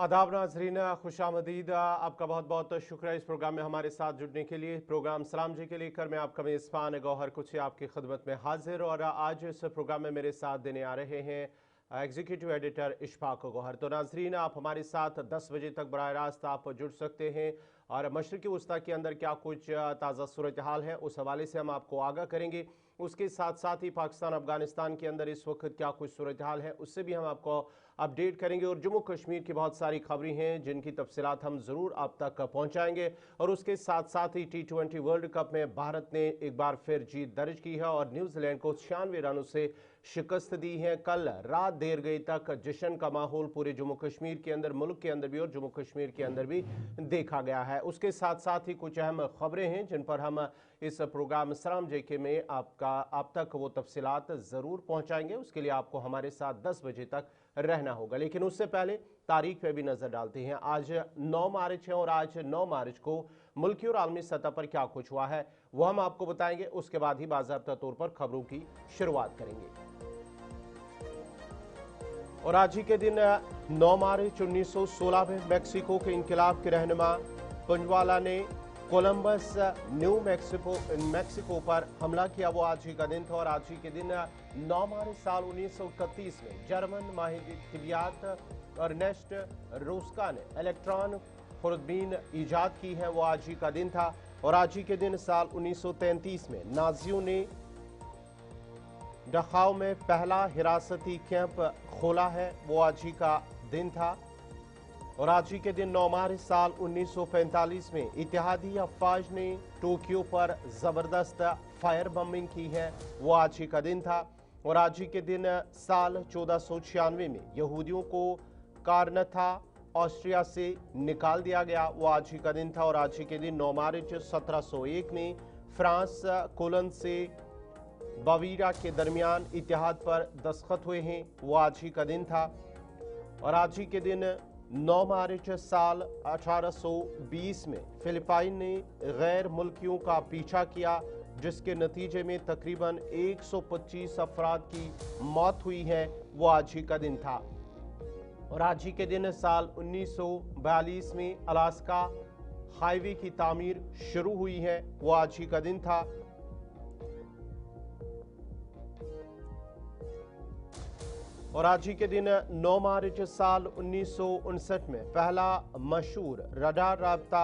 आदाब नाजरीन, खुशामदीद। आपका बहुत बहुत शुक्रिया इस प्रोग्राम में हमारे साथ जुड़ने के लिए। प्रोग्राम सलाम जी के लेकर मैं आपका मेज़बान गौहर कुछ आपकी खिदमत में हाजिर, और आज इस प्रोग्राम में मेरे साथ देने आ रहे हैं एग्जीक्यूटिव एडिटर इशफाक गौहर। तो नाजरीन, आप हमारे साथ 10 बजे तक बराह रास्त आप जुड़ सकते हैं, और मशरक़ी वस्ता के अंदर क्या कुछ ताज़ा सूरत हाल है उस हवाले से हम आपको आगाह करेंगे। उसके साथ साथ ही पाकिस्तान अफगानिस्तान के अंदर इस वक्त क्या कुछ सूरत हाल है उससे भी हम आपको अपडेट करेंगे, और जम्मू कश्मीर की बहुत सारी खबरें हैं जिनकी तफसीलात हम ज़रूर आप तक पहुंचाएंगे। और उसके साथ साथ ही T20 वर्ल्ड कप में भारत ने एक बार फिर जीत दर्ज की है और न्यूजीलैंड को 96 रनों से शिकस्त दी है। कल रात देर गई तक जश्न का माहौल पूरे जम्मू कश्मीर के अंदर, मुल्क के अंदर भी और जम्मू कश्मीर के अंदर भी देखा गया है। उसके साथ साथ ही कुछ अहम खबरें हैं जिन पर हम इस प्रोग्राम सलाम जेके में आप तक वो तफसीलात ज़रूर पहुंचाएंगे। उसके लिए आपको हमारे साथ 10 बजे तक रहना होगा, लेकिन उससे पहले तारीख पे भी नजर डालते हैं। आज 9 मार्च है और आज 9 मार्च को मुल्की और आलमी सतह पर क्या कुछ हुआ है वो हम आपको बताएंगे। उसके बाद ही बाज़ाब्ता तौर पर खबरों की शुरुआत करेंगे। और आज ही के दिन 9 मार्च 1916 में मैक्सिको के इनकलाब के रहनुमा पुंजवाला ने कोलंबस न्यू मैक्सिको पर हमला किया, वो आज ही का दिन था। और आज ही के दिन 9 मार्च साल 1931 में जर्मन माहिर तिबियात अर्नेस्ट रोस्का ने इलेक्ट्रॉन खुर्दबीन ईजाद की है, वो आज ही का दिन था। और आज ही के दिन साल 1933 में नाजियों ने डखाव में पहला हिरासती कैंप खोला है, वो आज ही का दिन था। और आज ही के दिन 9 मार्च साल 1945 में इत्तेहादी अफवाज ने टोक्यो पर जबरदस्त फायर बम्बिंग की है, वो आज ही का दिन था। और आज ही के दिन साल 1496 में यहूदियों को कारनथा ऑस्ट्रिया से निकाल दिया गया, वो आज ही का दिन था। और आज ही के दिन 9 मार्च 1701 में फ्रांस कोलन से बावीरा के दरमियान इत्तेहाद पर दस्तखत हुए हैं, वो आज ही का दिन था। और आज ही के दिन 9 मार्च साल 1820 में फिलिपाइन ने गैर मुल्कियों का पीछा किया, जिसके नतीजे में तकरीबन 125 अफराद की मौत हुई है, वो आज ही का दिन था। और आज ही के दिन साल 1942 में अलास्का हाईवे की तामीर शुरू हुई है, वो आज ही का दिन था। और आज ही के दिन 9 मार्च साल 1959 में पहला मशहूर रडार राब्ता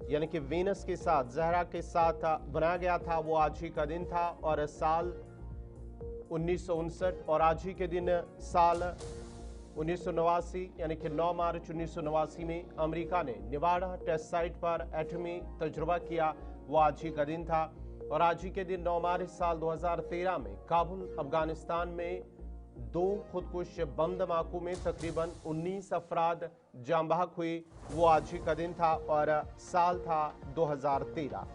यानी कि वीनस के साथ ज़हरा के साथ बनाया गया था, वो आज ही का दिन था। और साल 1959 और आज ही के दिन साल 1989 यानी कि 9 मार्च 1989 में अमेरिका ने नेवाडा टेस्ट साइट पर एटमी तजुर्बा किया, वो आज ही का दिन था। और आज ही के दिन 9 मार्च साल 2013 में काबुल अफगानिस्तान में 2 खुदकुश बम धमाकों में तकरीबन 19 अफराद जाँ बहक हुए, वो आज ही का दिन था और साल था 2013।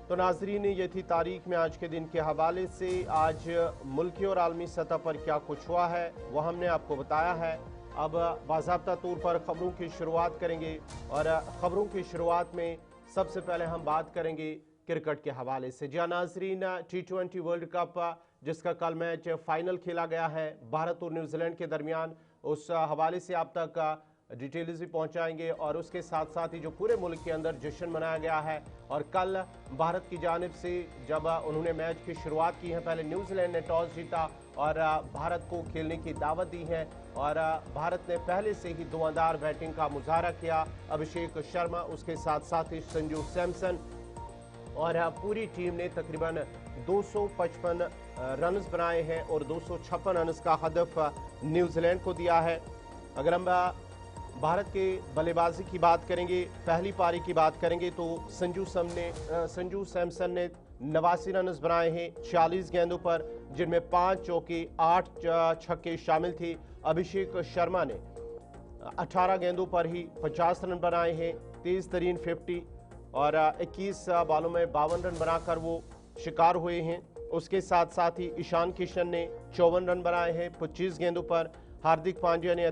तो नाजरीन, ये थी तारीख में आज के दिन के हवाले से। आज मुल्की और आलमी सतह पर क्या कुछ हुआ है वो हमने आपको बताया है। अब बाज़ाब्ता तौर पर खबरों की शुरुआत करेंगे, और खबरों की शुरुआत में सबसे पहले हम बात करेंगे क्रिकेट के हवाले से। जी नाजरीन, T20 वर्ल्ड कप जिसका कल मैच फाइनल खेला गया है भारत और न्यूजीलैंड के दरमियान, उस हवाले से आप तक डिटेल्स भी पहुंचाएंगे। और उसके साथ साथ ही जो पूरे मुल्क के अंदर जश्न मनाया गया है, और कल भारत की जानिब से जब उन्होंने मैच की शुरुआत की है, पहले न्यूजीलैंड ने टॉस जीता और भारत को खेलने की दावत दी है, और भारत ने पहले से ही धुआंधार बैटिंग का मुजाहरा किया। अभिषेक शर्मा, उसके साथ साथ ही संजू सैमसन और पूरी टीम ने तकरीबन 255 रन्स बनाए हैं और 256 रन्स का हदफ न्यूजीलैंड को दिया है। अगर हम भारत के बल्लेबाजी की बात करेंगे, पहली पारी की बात करेंगे, तो संजू सैमसन ने 89 रन्स बनाए हैं 46 गेंदों पर, जिनमें 5 चौके 8 छक्के शामिल थे। अभिषेक शर्मा ने 18 गेंदों पर ही 50 रन बनाए हैं, तेज तरीन 50, और 21 बॉलों में 52 रन बनाकर वो शिकार हुए हैं। उसके साथ साथ ही ईशान किशन ने 54 रन बनाए हैं 25 गेंदों पर। हार्दिक पांड्या ने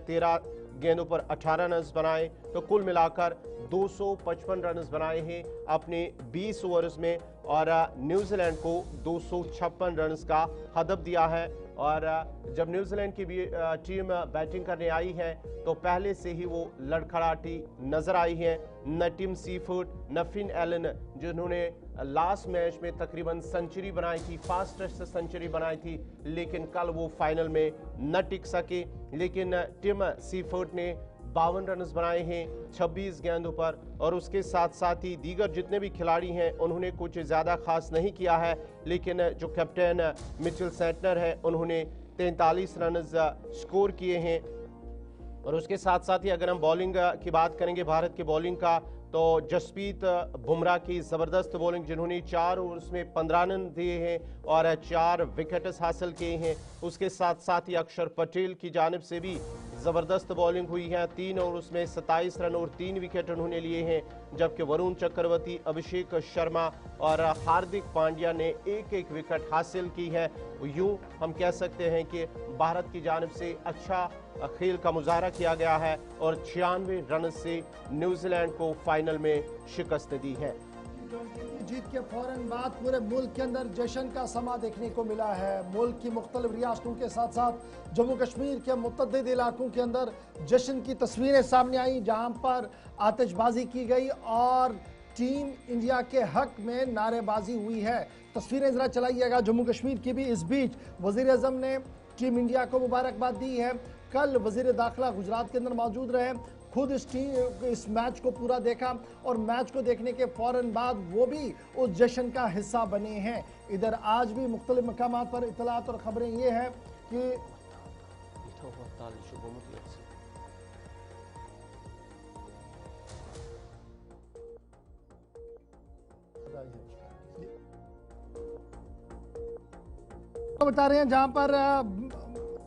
गेंदों पर 18 रन बनाए, तो कुल मिलाकर 255 रन बनाए हैं अपने 20 ओवर्स में और न्यूजीलैंड को 256 रन का हदफ दिया है। और जब न्यूजीलैंड की भी टीम बैटिंग करने आई है तो पहले से ही वो लड़खड़ाती नजर आई है। न टिम सीफूड न फिन एलन, जिन्होंने लास्ट मैच में तकरीबन सेंचुरी बनाई थी, फास्टेस्ट सेंचुरी बनाई थी, लेकिन कल वो फाइनल में न टिक सके। लेकिन टिम सीफूड ने 52 रन बनाए हैं 26 गेंदों पर, और उसके साथ साथ ही दीगर जितने भी खिलाड़ी हैं उन्होंने कुछ ज़्यादा खास नहीं किया है। लेकिन जो कैप्टन मिचेल सेंटनर है उन्होंने 43 रन स्कोर किए हैं। और उसके साथ साथ ही अगर हम बॉलिंग की बात करेंगे भारत की बॉलिंग का, तो जसप्रीत बुमराह की ज़बरदस्त बॉलिंग, जिन्होंने 4 ओवर्स में 15 रन दिए हैं और 4 विकेट्स हासिल किए हैं। उसके साथ साथ ही अक्षर पटेल की जानिब से भी ज़बरदस्त बॉलिंग हुई है, 3 ओवर्स में 27 रन और 3 विकेट उन्होंने लिए हैं। जबकि वरुण चक्रवर्ती, अभिषेक शर्मा और हार्दिक पांड्या ने एक एक विकेट हासिल की है। यूं हम कह सकते हैं कि भारत की जानिब से अच्छा खेल का मुजाहरा किया गया है और 96 रन से न्यूजीलैंड को फाइनल में शिकस्त दी है। जीत के फौरन बाद पूरे मुल्क के अंदर जश्न का समा देखने को मिला है। मुल्क की मुख्तलिफ रियासतों के साथ साथ जम्मू कश्मीर के मुतअद्दिद इलाकों के अंदर जश्न की तस्वीरें सामने आई, जहां पर आतिशबाजी की गई और टीम इंडिया के हक में नारेबाजी हुई है। तस्वीरें जरा चलाइएगा जम्मू कश्मीर की भी। इस बीच वजीर आजम ने टीम इंडिया को मुबारकबाद दी है। कल वजीर दाखिला गुजरात के अंदर मौजूद रहे, खुद इस मैच को पूरा देखा और मैच को देखने के फौरन बाद वो भी उस जश्न का हिस्सा बने हैं। इधर आज भी मुख्तलिफ मकामात पर इतलात और खबरें ये हैं कि बता रहे हैं जहां पर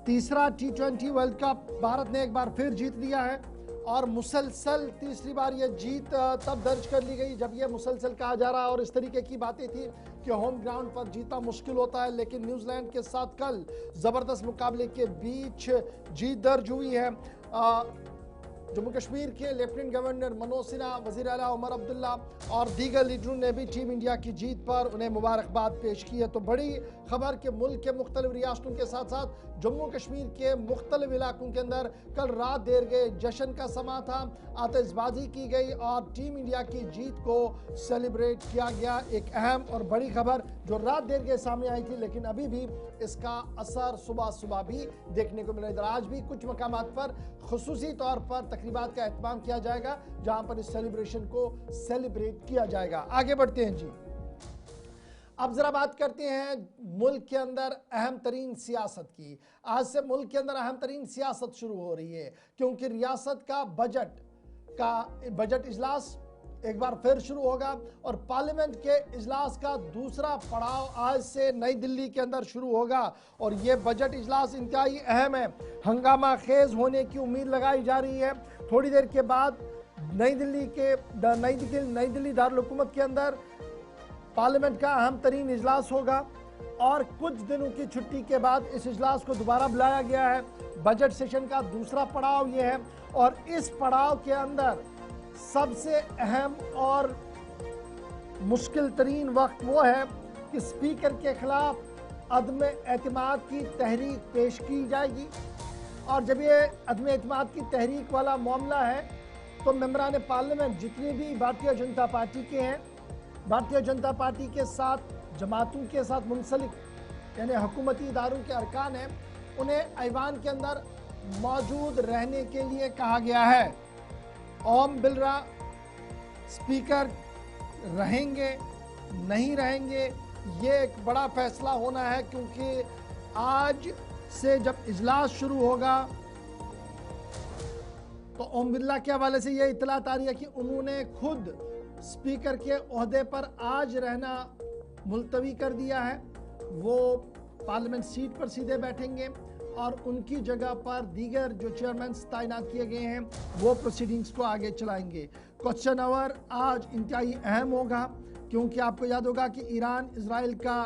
तीसरा T20 वर्ल्ड कप भारत ने एक बार फिर जीत लिया है और मुसलसल तीसरी बार ये जीत तब दर्ज कर ली गई जब ये मुसलसल कहा जा रहा है। और इस तरीके की बातें थी कि होम ग्राउंड पर जीतना मुश्किल होता है, लेकिन न्यूजीलैंड के साथ कल ज़बरदस्त मुकाबले के बीच जीत दर्ज हुई है। जम्मू कश्मीर के लेफ्टिनेंट गवर्नर मनोज सिन्हा, वज़ीर आला उमर अब्दुल्ला और दीगर लीडरों ने भी टीम इंडिया की जीत पर उन्हें मुबारकबाद पेश की है। तो बड़ी खबर कि मुल्क के मुख्तलिफ रियासतों के साथ साथ जम्मू कश्मीर के मुख्तलिफ इलाकों के अंदर कल रात देर गए जश्न का समा था, आतिशबाजी की गई और टीम इंडिया की जीत को सेलिब्रेट किया गया। एक अहम और बड़ी खबर जो रात देर गए सामने आई थी, लेकिन अभी भी इसका असर सुबह सुबह भी देखने को मिला। इधर आज भी कुछ मकामात पर खुसूसी तौर पर तकरीबात का एहतमाम किया जाएगा, जहां पर इस सेलिब्रेशन को सेलिब्रेट किया जाएगा। आगे बढ़ते हैं जी। अब जरा बात करते हैं मुल्क के अंदर अहम तरीन सियासत की। आज से मुल्क के अंदर अहम तरीन सियासत शुरू हो रही है, क्योंकि रियासत का बजट इजलास एक बार फिर शुरू होगा और पार्लियामेंट के इजलास का दूसरा पड़ाव आज से नई दिल्ली के अंदर शुरू होगा। और ये बजट इजलास इंतहाई अहम है, हंगामा खेज होने की उम्मीद लगाई जा रही है। थोड़ी देर के बाद नई दिल्ली दारुल हुकूमत के अंदर पार्लियामेंट का अहम तरीन इजलास होगा और कुछ दिनों की छुट्टी के बाद इस इजलास को दोबारा बुलाया गया है। बजट सेशन का दूसरा पड़ाव ये है और इस पड़ाव के अंदर सबसे अहम और मुश्किल तरीन वक्त वो है कि स्पीकर के खिलाफ अदम एतमाद की तहरीक पेश की जाएगी। और जब ये अदम एतमाद की तहरीक वाला मामला है तो मेंबरान पार्लियामेंट जितने भी भारतीय जनता पार्टी के हैं, भारतीय जनता पार्टी के साथ जमातों के साथ मुंसलिक यानी हुकूमती इदारों के अरकान हैं, उन्हें ऐवान के अंदर मौजूद रहने के लिए कहा गया है। ओम बिरला स्पीकर रहेंगे नहीं रहेंगे, ये एक बड़ा फैसला होना है, क्योंकि आज से जब इजलास शुरू होगा तो ओम बिरला के हवाले से ये इतलात आ रही है कि उन्होंने खुद स्पीकर के ओहदे पर आज रहना मुलतवी कर दिया है। वो पार्लियामेंट सीट पर सीधे बैठेंगे और उनकी जगह पर दीगर जो चेयरमैन तैनात किए गए हैं वो प्रोसीडिंग्स को आगे चलाएंगे। क्वेश्चन आवर आज इंतहाई अहम होगा, क्योंकि आपको याद होगा कि ईरान इजराइल का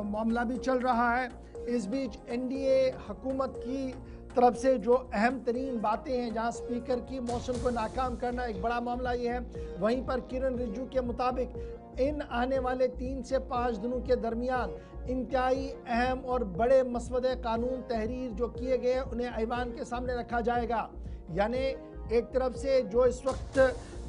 मामला भी चल रहा है। इस बीच एनडीए हुकूमत की तरफ से जो अहम तरीन बातें हैं, जहां स्पीकर की मोशन को नाकाम करना एक बड़ा मामला ये है, वहीं पर किरण रिजिजू के मुताबिक इन आने वाले 3 से 5 दिनों के दरमियान इंतहाई अहम और बड़े मसवदे कानून तहरीर जो किए गए उन्हें ऐवान के सामने रखा जाएगा। यानी एक तरफ से जो इस वक्त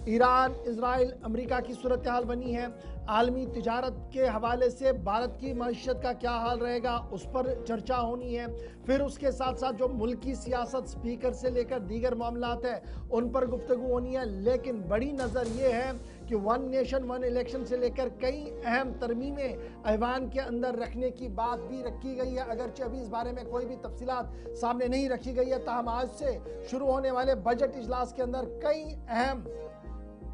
ईरान, इजराइल, अमेरिका की सूरत हाल बनी है, आलमी तिजारत के हवाले से भारत की मईशत का क्या हाल रहेगा उस पर चर्चा होनी है। फिर उसके साथ साथ जो मुल्की सियासत, स्पीकर से लेकर दीगर मामलात है उन पर गुफ्तगू होनी है। लेकिन बड़ी नज़र ये है कि वन नेशन वन इलेक्शन से लेकर कई अहम तरमीमें ऐवान के अंदर रखने की बात भी रखी गई है। अगरचे अभी इस बारे में कोई भी तफसीलात सामने नहीं रखी गई है, ताहम आज से शुरू होने वाले बजट इजलास के अंदर कई अहम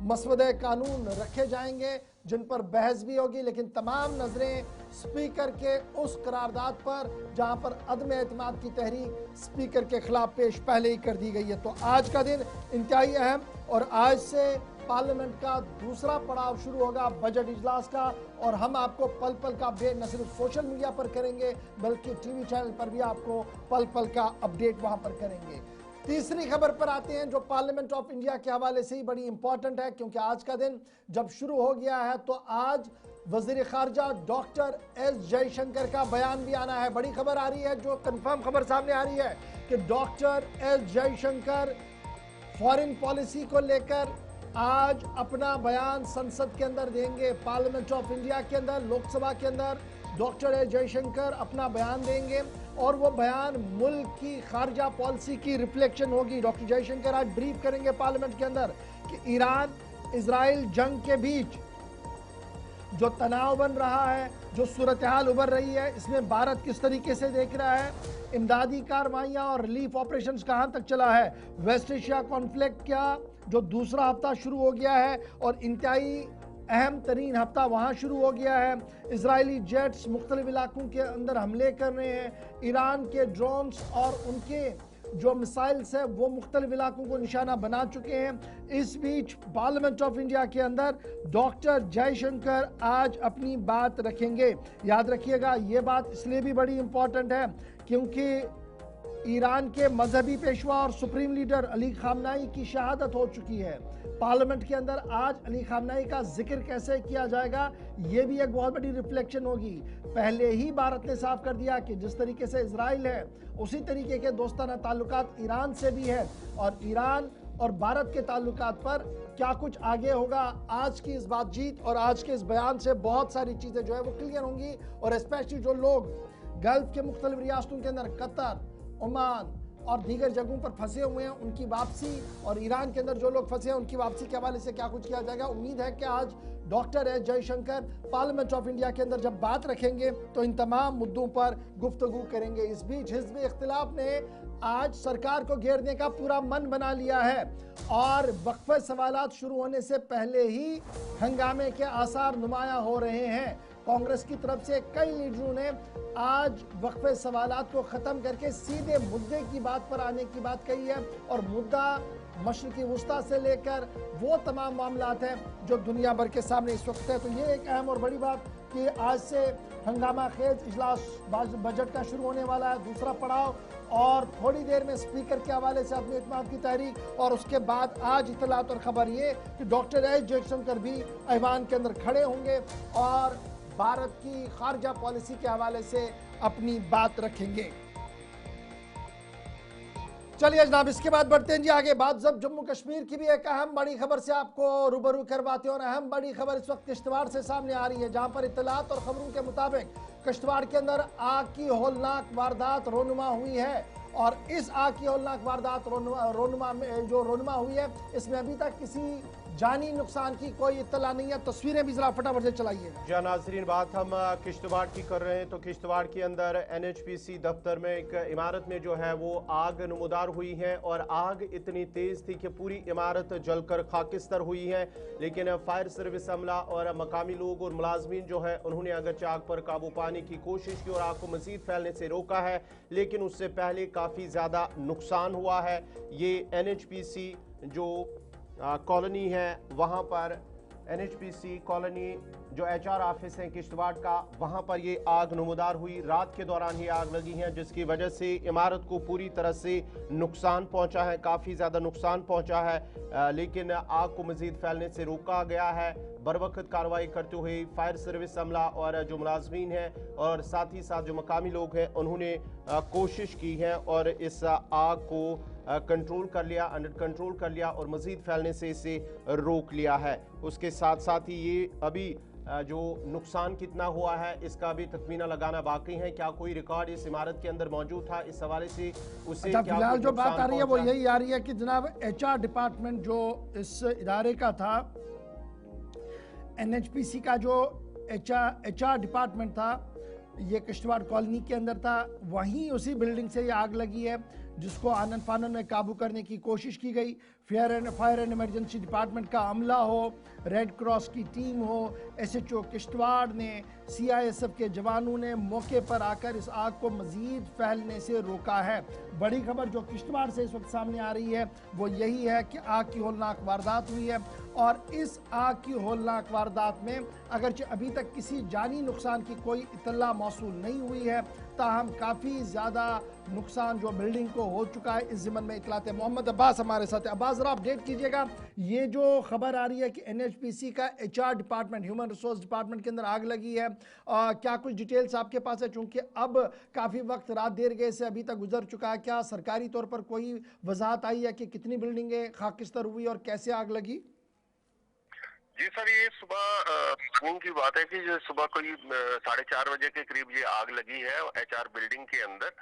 मसवदे कानून रखे जाएंगे जिन पर बहस भी होगी। लेकिन तमाम नजरें स्पीकर के उस करारदाद पर जहां पर अदम एतमाद की तहरीक स्पीकर के खिलाफ पेश पहले ही कर दी गई है। तो आज का दिन इंतहाई अहम, और आज से पार्लियामेंट का दूसरा पड़ाव शुरू होगा बजट इजलास का, और हम आपको पल पल का अपडेट न सिर्फ सोशल मीडिया पर करेंगे बल्कि टीवी चैनल पर भी आपको पल पल का अपडेट वहां पर करेंगे। तीसरी खबर पर आते हैं जो पार्लियामेंट ऑफ इंडिया के हवाले से ही बड़ी इंपॉर्टेंट है, क्योंकि आज का दिन जब शुरू हो गया है तो आज वजीर खारजा डॉक्टर एस जयशंकर का बयान भी आना है। बड़ी खबर आ रही है, जो कंफर्म खबर सामने आ रही है कि doctor S Jaishankar foreign policy को लेकर आज अपना बयान संसद के अंदर देंगे। पार्लियामेंट ऑफ इंडिया के अंदर, लोकसभा के अंदर डॉक्टर एस जयशंकर अपना बयान देंगे और वो बयान मुल्क की खारजा पॉलिसी की रिफ्लेक्शन होगी। डॉक्टर जयशंकर आज ब्रीफ करेंगे पार्लियामेंट के अंदर कि ईरान इजराइल जंग के बीच जो तनाव बन रहा है, जो सूरत हाल उभर रही है, इसमें भारत किस तरीके से देख रहा है, इमदादी कार्रवाइयाँ और रिलीफ ऑपरेशंस कहाँ तक चला है, वेस्ट एशिया कॉन्फ्लिक्ट का जो दूसरा हफ्ता शुरू हो गया है और इंतहाई अहम तरीन हफ्ता वहाँ शुरू हो गया है, इजरायली जेट्स मुख्तलिफ इलाकों के अंदर हमले कर रहे हैं, ईरान के ड्रोन्स और उनके जो मिसाइल्स है वो मुख्तलिफ इलाकों को निशाना बना चुके हैं। इस बीच पार्लियामेंट ऑफ इंडिया के अंदर डॉक्टर जयशंकर आज अपनी बात रखेंगे। याद रखिएगा ये बात इसलिए भी बड़ी इंपॉर्टेंट है क्योंकि ईरान के मजहबी पेशवा और सुप्रीम लीडर अली खामनाई की शहादत हो चुकी है। पार्लियामेंट के अंदर आज अली खामनाई का जिक्र कैसे किया जाएगा ये भी एक बहुत बड़ी रिफ्लेक्शन होगी। पहले ही भारत ने साफ कर दिया कि जिस तरीके से इजराइल है उसी तरीके के दोस्ताना ताल्लुकात ईरान से भी है, और ईरान और भारत के ताल्लुकात पर क्या कुछ आगे होगा, आज की इस बातचीत और आज के इस बयान से बहुत सारी चीज़ें जो है वो क्लियर होंगी। और स्पेशली जो लोग गल्फ के मुख्तलिफ रियासतों के अंदर कतर, ओमान और दीगर जगहों पर फंसे हुए हैं उनकी वापसी, और ईरान के अंदर जो लोग फंसे हैं उनकी वापसी के हवाले से क्या कुछ किया जाएगा। उम्मीद है कि आज doctor S Jaishankar parliament of India के अंदर जब बात रखेंगे तो इन तमाम मुद्दों पर गुफ्तगू करेंगे। इस बीच हिज़्ब इख्तिलाफ ने आज सरकार को घेरने का पूरा मन बना लिया है और वक्फे सवालात शुरू होने से पहले ही हंगामे के आसार नुमायां हो रहे हैं। कांग्रेस की तरफ से कई लीडरों ने आज वक्फे सवालात को ख़त्म करके सीधे मुद्दे की बात पर आने की बात कही है, और मुद्दा मशरिकी वुस्ता से लेकर वो तमाम मामलात हैं जो दुनिया भर के सामने इस वक्त है। तो ये एक अहम और बड़ी बात कि आज से हंगामा खेज इजलास बजट का शुरू होने वाला है, दूसरा पड़ाव, और थोड़ी देर में स्पीकर के हवाले से अपने इत्मीनान की तहरीक, और उसके बाद आज इतलात और खबर ये कि डॉक्टर एस जयशंकर भी ऐवान के अंदर खड़े होंगे और भारत की खारजा पॉलिसी के हवाले से अपनी बात रखेंगे। चलिए जनाब, इसके बाद बढ़ते हैं जी आगे। बात जब जम्मू कश्मीर की भी एक अहम बड़ी खबर से आपको रूबरू करवाते हैं, और अहम बड़ी खबर इस वक्त किश्तवाड़ से सामने आ रही है, जहां पर इत्तलात और खबरों के मुताबिक किश्तवाड़ के अंदर आग की होलनाक वारदात रोनुमा हुई है, और इस आग की होलनाक वारदात रोनुमा हुई है इसमें अभी तक किसी जानी नुकसान की कोई इत्तला नहीं है। तस्वीरें भी जरा फटाफट से चलाइए। जी नाजरीन, बात हम किश्तवाड़ की कर रहे हैं तो किश्तवाड़ के अंदर NHPC दफ्तर में एक इमारत में जो है वो आग नमूदार हुई है, और आग इतनी तेज थी कि पूरी इमारत जलकर खाकिस्तर हुई है। लेकिन फायर सर्विस अमला और मकामी लोग और मुलाजमीन जो है उन्होंने अगरचे आग पर काबू पाने की कोशिश की और आग को मजीद फैलने से रोका है, लेकिन उससे पहले काफ़ी ज़्यादा नुकसान हुआ है। ये NHPC जो कॉलोनी है वहाँ पर NHPC कॉलोनी जो HR ऑफिस है किश्तवाड़ का, वहां पर ये आग नमूदार हुई। रात के दौरान ही आग लगी है, जिसकी वजह से इमारत को पूरी तरह से नुकसान पहुंचा है, काफ़ी ज़्यादा नुकसान पहुंचा है। लेकिन आग को मज़ीद फैलने से रोका गया है। बरवक्त कार्रवाई करते हुए फायर सर्विस अमला और जो मुलाजमीन हैं और साथ ही साथ जो मकामी लोग हैं, उन्होंने कोशिश की है और इस आग को कंट्रोल कर लिया, अंडर कंट्रोल कर लिया और मज़ीद फैलने से इसे रोक लिया है। उसके साथ साथ ही ये अभी जो नुकसान कितना हुआ है इसका भी तखमीना लगाना बाकी है। क्या कोई रिकॉर्ड इस इमारत के अंदर मौजूद था, इस हवाले से उससे क्या फिलहाल जो बात आ रही है वो यही आ रही है कि जनाब HR डिपार्टमेंट जो इस इदारे का था, NHPC का जो HR डिपार्टमेंट था, ये किश्तवाड़ कॉलोनी के अंदर था। वहीं उसी बिल्डिंग से ये आग लगी है, जिसको आनन फानन में काबू करने की कोशिश की गई। फायर एंड इमरजेंसी डिपार्टमेंट का अमला हो, रेड क्रॉस की टीम हो, SHO किश्तवाड़ ने, CISF के जवानों ने मौके पर आकर इस आग को मज़ीद फैलने से रोका है। बड़ी खबर जो किश्तवाड़ से इस वक्त सामने आ रही है वो यही है कि आग की होलनाक वारदात हुई है और इस आग की होलनाक वारदात में अगरचे अभी तक किसी जानी नुकसान की कोई इत्तला मौसूल नहीं हुई है, ताहम काफ़ी ज़्यादा नुकसान जो बिल्डिंग को हो चुका है। इस ज़िमन में इतलाते मोहम्मद अब्बास हमारे साथ है। अब्बास ज़रा अपडेट कीजिएगा, ये जो खबर आ रही है कि NHPC का HR department, human resource department के अंदर आग लगी है, क्या कुछ डिटेल्स आपके पास है? चूँकि अब काफ़ी वक्त रात देर गए से अभी तक गुजर चुका है, क्या सरकारी तौर पर कोई वजाहत आई है कि कितनी बिल्डिंगें खाकिस्तर हुई और कैसे आग लगी? जी सर, ये सुबह सुकून की बात है कि जो सुबह कोई 4:30 बजे के करीब ये आग लगी है HR बिल्डिंग के अंदर,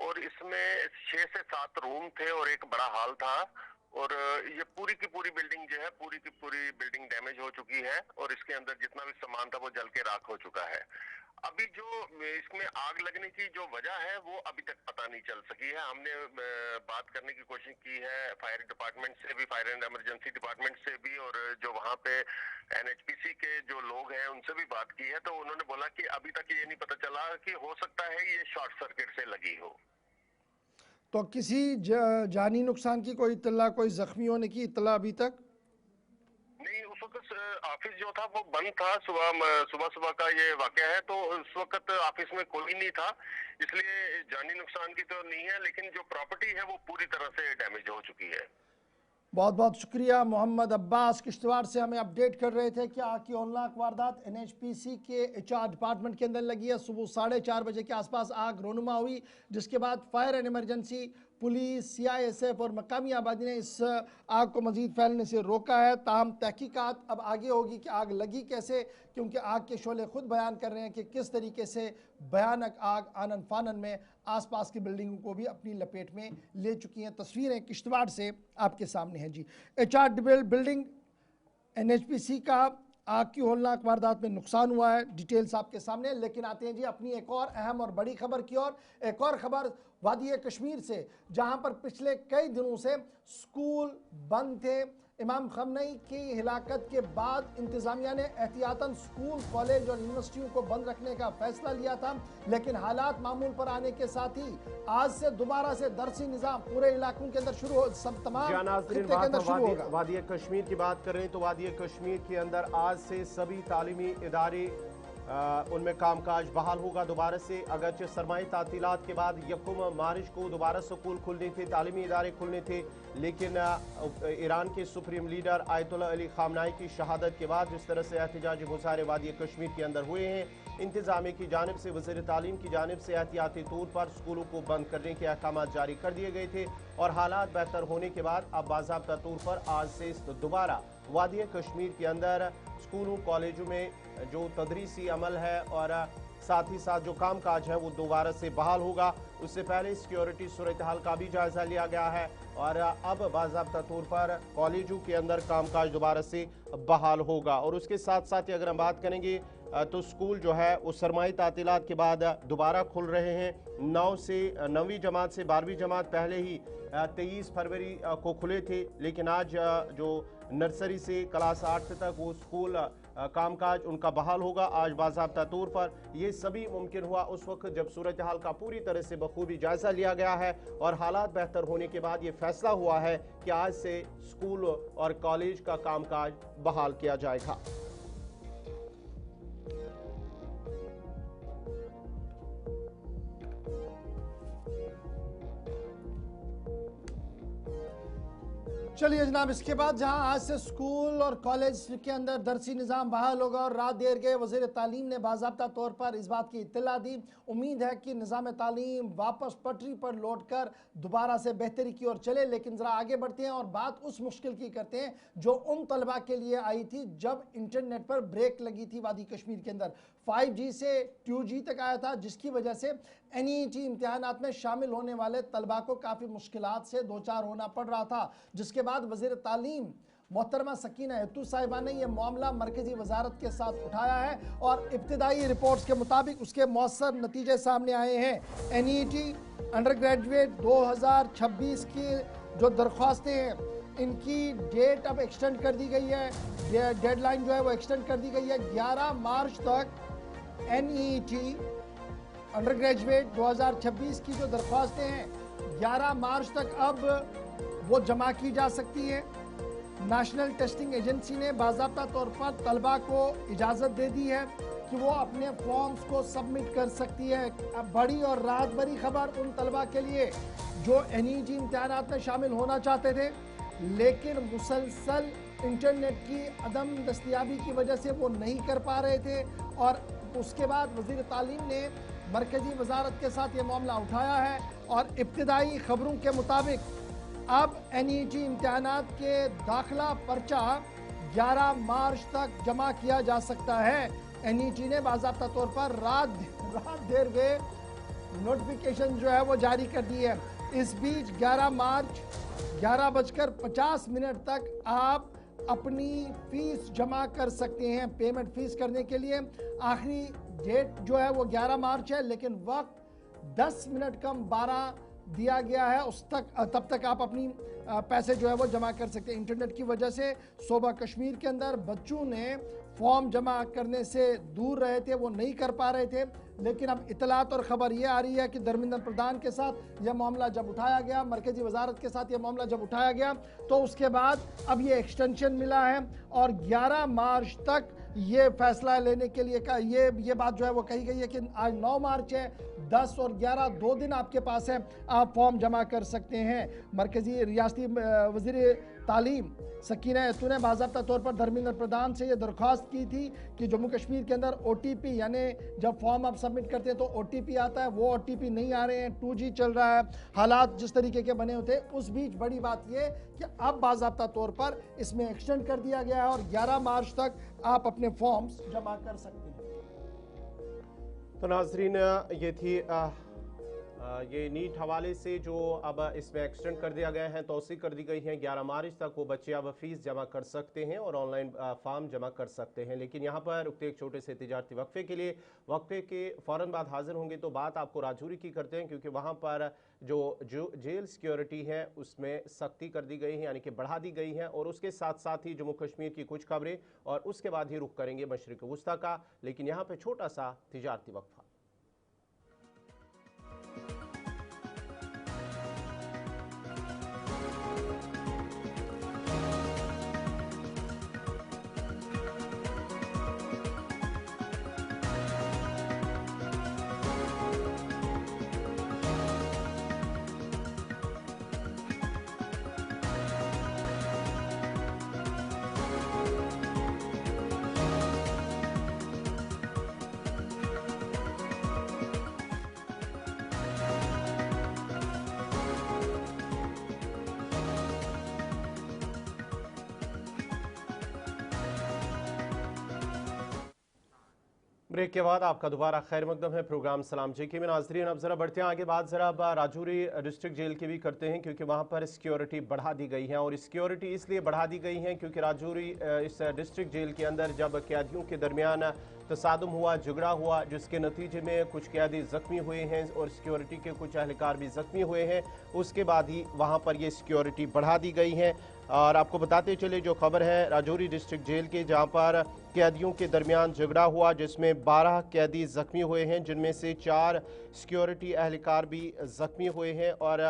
और इसमें 6 से 7 रूम थे और एक बड़ा हॉल था। और ये पूरी की पूरी बिल्डिंग जो है, पूरी की पूरी बिल्डिंग डैमेज हो चुकी है और इसके अंदर जितना भी सामान था वो जल के राख हो चुका है। अभी जो इसमें आग लगने की जो वजह है वो अभी तक पता नहीं चल सकी है। हमने बात करने की कोशिश की है फायर डिपार्टमेंट से भी, फायर एंड इमरजेंसी डिपार्टमेंट से भी, और जो वहाँ पे NHPC के जो लोग हैं उनसे भी बात की है, तो उन्होंने बोला कि अभी तक ये नहीं पता चला कि हो सकता है ये शॉर्ट सर्किट से लगी हो। तो किसी जानी नुकसान की कोई इत्तला, कोई जख्मी होने की इत्तला अभी तक नहीं? उस वक्त ऑफिस जो था वो बंद था, सुबह का ये वाकया है, तो उस वक्त ऑफिस में कोई नहीं था, इसलिए जानी नुकसान की तो नहीं है, लेकिन जो प्रॉपर्टी है वो पूरी तरह से डैमेज हो चुकी है। बहुत बहुत शुक्रिया। मोहम्मद अब्बास किश्तवाड़ से हमें अपडेट कर रहे थे कि आग की होलनाक वारदात NHPC के HR डिपार्टमेंट के अंदर लगी है। सुबह 4:30 बजे के आसपास आग रोनुमा हुई, जिसके बाद fire and emergency, police, CISF और मकामी आबादी ने इस आग को मज़ीद फैलने से रोका है। ताहम तहकीकात अब आगे होगी कि आग लगी कैसे, क्योंकि आग के शोले खुद बयान कर रहे हैं कि किस तरीके से भयानक आग आनन फानन में आसपास की बिल्डिंगों को भी अपनी लपेट में ले चुकी हैं। तस्वीरें किश्तवाड़ से आपके सामने हैं जी। HR बिल्डिंग NHPC का आग की होलनाक वारदात में नुकसान हुआ है, डिटेल्स आपके सामने। लेकिन आते हैं जी अपनी एक और अहम और बड़ी खबर की ओर। एक और खबर वादी कश्मीर से, जहां पर पिछले कई दिनों से स्कूल बंद थे। इमाम खमनई की हिलाकत के बाद इंतज़ामिया ने एहतियातन स्कूल, कॉलेज और यूनिवर्सिटियों को बंद रखने का फैसला लिया था, लेकिन हालात मामूल पर आने के साथ ही आज से दोबारा से दरसी निज़ाम पूरे इलाकों के अंदर शुरू हो, सब तमाम खित्ते के अंदर शुरू होगा। वादी कश्मीर की बात करें तो वादी कश्मीर के अंदर आज से सभी तालीमी इदारे उनमें कामकाज बहाल होगा दोबारा से। अगरचे सरमाई तातीलात के बाद 1 मार्च को दोबारा स्कूल खुलने थे, तालीमी इदारे खुलने थे, लेकिन ईरान के सुप्रीम लीडर आयतुल्लाह अली खामनाई की शहादत के बाद जिस तरह से एहतजाजी मुजाहरे वादी कश्मीर के अंदर हुए हैं, इंतजामिया की जानिब से, वज़ीर तालीम की जानिब से एहतियाती तौर पर स्कूलों को बंद करने के अहकाम जारी कर दिए गए थे। और हालात बेहतर होने के बाद अब बाज़ाब्ता तौर पर आज से दोबारा वादी कश्मीर के अंदर स्कूलों, कॉलेजों में जो तदरीसी अमल है और साथ ही साथ जो कामकाज है वो दोबारा से बहाल होगा। उससे पहले सिक्योरिटी सूरत हाल का भी जायजा लिया गया है और अब बाज़ाब्ता तौर पर कॉलेजों के अंदर कामकाज दोबारा से बहाल होगा। और उसके साथ साथ अगर हम बात करेंगे तो स्कूल जो है वो सरमाई तातीलात के बाद दोबारा खुल रहे हैं। 9वीं जमात से 12वीं जमात पहले ही 23 फरवरी को खुले थे, लेकिन आज जो नर्सरी से क्लास 8 तक वो स्कूल कामकाज उनका बहाल होगा आज बाज़ाब्ता तौर पर। ये सभी मुमकिन हुआ उस वक्त जब सूरत हाल का पूरी तरह से बखूबी जायजा लिया गया है और हालात बेहतर होने के बाद ये फैसला हुआ है कि आज से स्कूल और कॉलेज का कामकाज बहाल किया जाएगा। चलिए जनाब, इसके बाद जहां आज से स्कूल और कॉलेज के अंदर दरसी निज़ाम बहाल होगा और रात देर गए, वज़ीर तालीम ने बाज़ाब्ता तौर पर इस बात की इत्तला दी। उम्मीद है कि निज़ाम तालीम वापस पटरी पर लौट कर दोबारा से बेहतरी की ओर चले। लेकिन ज़रा आगे बढ़ते हैं और बात उस मुश्किल की करते हैं जो उन तलबा के लिए आई थी जब इंटरनेट पर ब्रेक लगी थी वादी कश्मीर के अंदर। 5G से 2G तक आया था, जिसकी वजह से NET इम्तिहानात में शामिल होने वाले तलबा को काफ़ी मुश्किलात से दो चार होना पड़ रहा था। जिसके बाद वज़ीर तालीम मोहतरमा सकीना यत्तू साहिबा ने यह मामला मरकज़ी वजारत के साथ उठाया है और इब्तिदाई रिपोर्ट्स के मुताबिक उसके मौसर नतीजे सामने आए हैं। NET अंडर ग्रेजुएट 2026 की जो दरख्वास्तें हैं, इनकी डेट अब एक्सटेंड कर दी गई है। डेडलाइन जो है वो एक्सटेंड कर दी गई है 11 मार्च तक। NET अंडर ग्रेजुएट 2026 की जो दरख्वास्तें हैं 11 मार्च तक अब वो जमा की जा सकती है। नेशनल टेस्टिंग एजेंसी ने बाज़ाब्ता तौर पर तलबा को इजाज़त दे दी है कि वो अपने फॉर्म्स को सबमिट कर सकती है। अब बड़ी और रात भरी खबर उन तलबा के लिए जो NET इम्तिहानात में शामिल होना चाहते थे, लेकिन मुसलसल इंटरनेट की अदम दस्तयाबी की वजह से वो नहीं कर पा रहे थे। और उसके बाद वज़ीर तालीम ने मरकज़ी वजारत के साथ ये मामला उठाया है और इब्तिदाई खबरों के मुताबिक अब NET इम्तिहानात के दाखिला पर्चा 11 मार्च तक जमा किया जा सकता है। NET ने बाज़ाब्ता तौर पर रात देर गए नोटिफिकेशन जो है वो जारी कर दी है। इस बीच 11 मार्च 11:50 तक आप अपनी फीस जमा कर सकते हैं। पेमेंट फीस करने के लिए आखिरी डेट जो है वो 11 मार्च है, लेकिन वक्त 10 मिनट कम 12 दिया गया है। तब तक आप अपनी पैसे जो है वो जमा कर सकते हैं। इंटरनेट की वजह से सूबा कश्मीर के अंदर बच्चों ने फॉर्म जमा करने से दूर रहे थे, वो नहीं कर पा रहे थे। लेकिन अब इतलात और ख़बर ये आ रही है कि धर्मेंद्र प्रधान के साथ यह मामला जब उठाया गया, मरकज़ी वजारत के साथ यह मामला जब उठाया गया, तो उसके बाद अब ये एक्सटेंशन मिला है और 11 मार्च तक ये फैसला लेने के लिए का ये बात जो है वो कही गई है कि आज 9 मार्च है, 10 और 11 2 दिन आपके पास है, आप फॉर्म जमा कर सकते हैं। मरकज़ी रियासती वज़ीर तालीम सकीना यत्तू ने बाज़ाब्ता तौर पर धर्मेंद्र प्रधान से ये दरख्वास्त की थी कि जम्मू कश्मीर के अंदर OTP, यानी जब फॉर्म आप सबमिट करते हैं तो OTP आता है, वो OTP नहीं आ रहे हैं। 2G चल रहा है, हालात जिस तरीके के बने होते हैं। उस बीच बड़ी बात ये कि अब बाज़ाब्ता तौर पर इसमें एक्सटेंड कर दिया गया है और 11 मार्च तक आप अपने फॉर्म्स जमा कर सकते हैं। तो नाजरीन, ये थी ये नीट हवाले से जो अब इसमें एक्सटेंड कर दिया गया है, तौसीक कर दी गई है। 11 मार्च तक वो बच्चे अब फीस जमा कर सकते हैं और ऑनलाइन फॉर्म जमा कर सकते हैं। लेकिन यहाँ पर रुकते एक छोटे से तिजारती वक्फे के लिए, वक्फे के फ़ौरन बाद हाजिर होंगे तो बात आपको राजौरी की करते हैं, क्योंकि वहाँ पर जो जेल सिक्योरिटी है उसमें सख्ती कर दी गई है, यानी कि बढ़ा दी गई है। और उसके साथ साथ ही जम्मू कश्मीर की कुछ खबरें और उसके बाद ही रुख करेंगे मशरिक़ वुस्ता का। लेकिन यहाँ पर छोटा सा तिजारती वक्फा। ब्रेक के बाद आपका दोबारा खैर मकदम है प्रोग्राम सलाम जेके में। नाजरीन, अब जरा बढ़ते हैं आगे, बात जरा अब राजौरी डिस्ट्रिक्ट जेल की भी करते हैं, क्योंकि वहाँ पर सिक्योरिटी बढ़ा दी गई है। और सिक्योरिटी इसलिए बढ़ा दी गई है क्योंकि राजौरी इस डिस्ट्रिक्ट जेल के अंदर जब कैदियों के दरमियान तसादुम हुआ, झगड़ा हुआ, जिसके नतीजे में कुछ कैदी ज़ख्मी हुए हैं और सिक्योरिटी के कुछ अहलकार भी ज़ख्मी हुए हैं। उसके बाद ही वहाँ पर ये सिक्योरिटी बढ़ा दी गई है। और आपको बताते चले जो खबर है राजौरी डिस्ट्रिक्ट जेल के, जहाँ पर कैदियों के दरमियान झगड़ा हुआ जिसमें 12 कैदी ज़ख्मी हुए हैं, जिनमें से 4 सिक्योरिटी अहलकार भी ज़ख्मी हुए हैं। और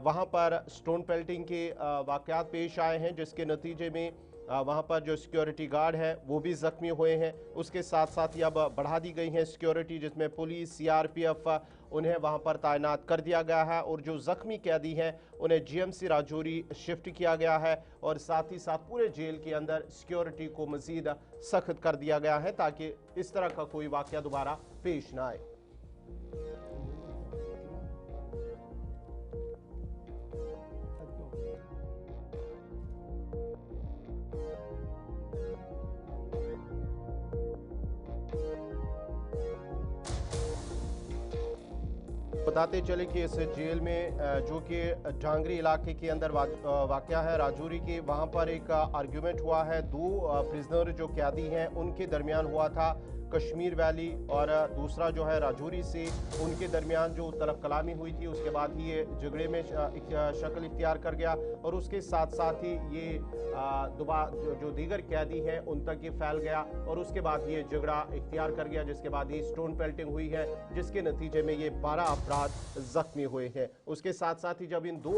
वहाँ पर स्टोन पेल्टिंग के वाक़यात पेश आए हैं, जिसके नतीजे में वहाँ पर जो सिक्योरिटी गार्ड है वो भी ज़ख्मी हुए हैं। उसके साथ साथ ही अब बढ़ा दी गई है सिक्योरिटी, जिसमें पुलिस, CRPF उन्हें वहां पर तैनात कर दिया गया है और जो जख्मी कैदी हैं उन्हें जीएमसी राजौरी शिफ्ट किया गया है और साथ ही साथ पूरे जेल के अंदर सिक्योरिटी को मजीद सख्त कर दिया गया है ताकि इस तरह का कोई वाकया दोबारा पेश ना आए। बताते चले कि इस जेल में जो कि डांगरी इलाके के अंदर वाक़या है राजौरी के, वहां पर एक आर्ग्यूमेंट हुआ है। दो प्रिजनर जो कैदी हैं उनके दरमियान हुआ था कश्मीर वैली और दूसरा जो है राजौरी से, उनके दरमियान जो तलब कलामी हुई थी उसके बाद ही ये झगड़े में शक्ल इख्तियार कर गया और उसके साथ साथ ही ये जो दीगर कैदी हैं उन तक ये फैल गया और उसके बाद ये झगड़ा इख्तियार कर गया, जिसके बाद ये स्टोन पेल्टिंग हुई है जिसके नतीजे में ये 12 अफराद जख्मी हुए हैं। उसके साथ साथ ही जब इन दो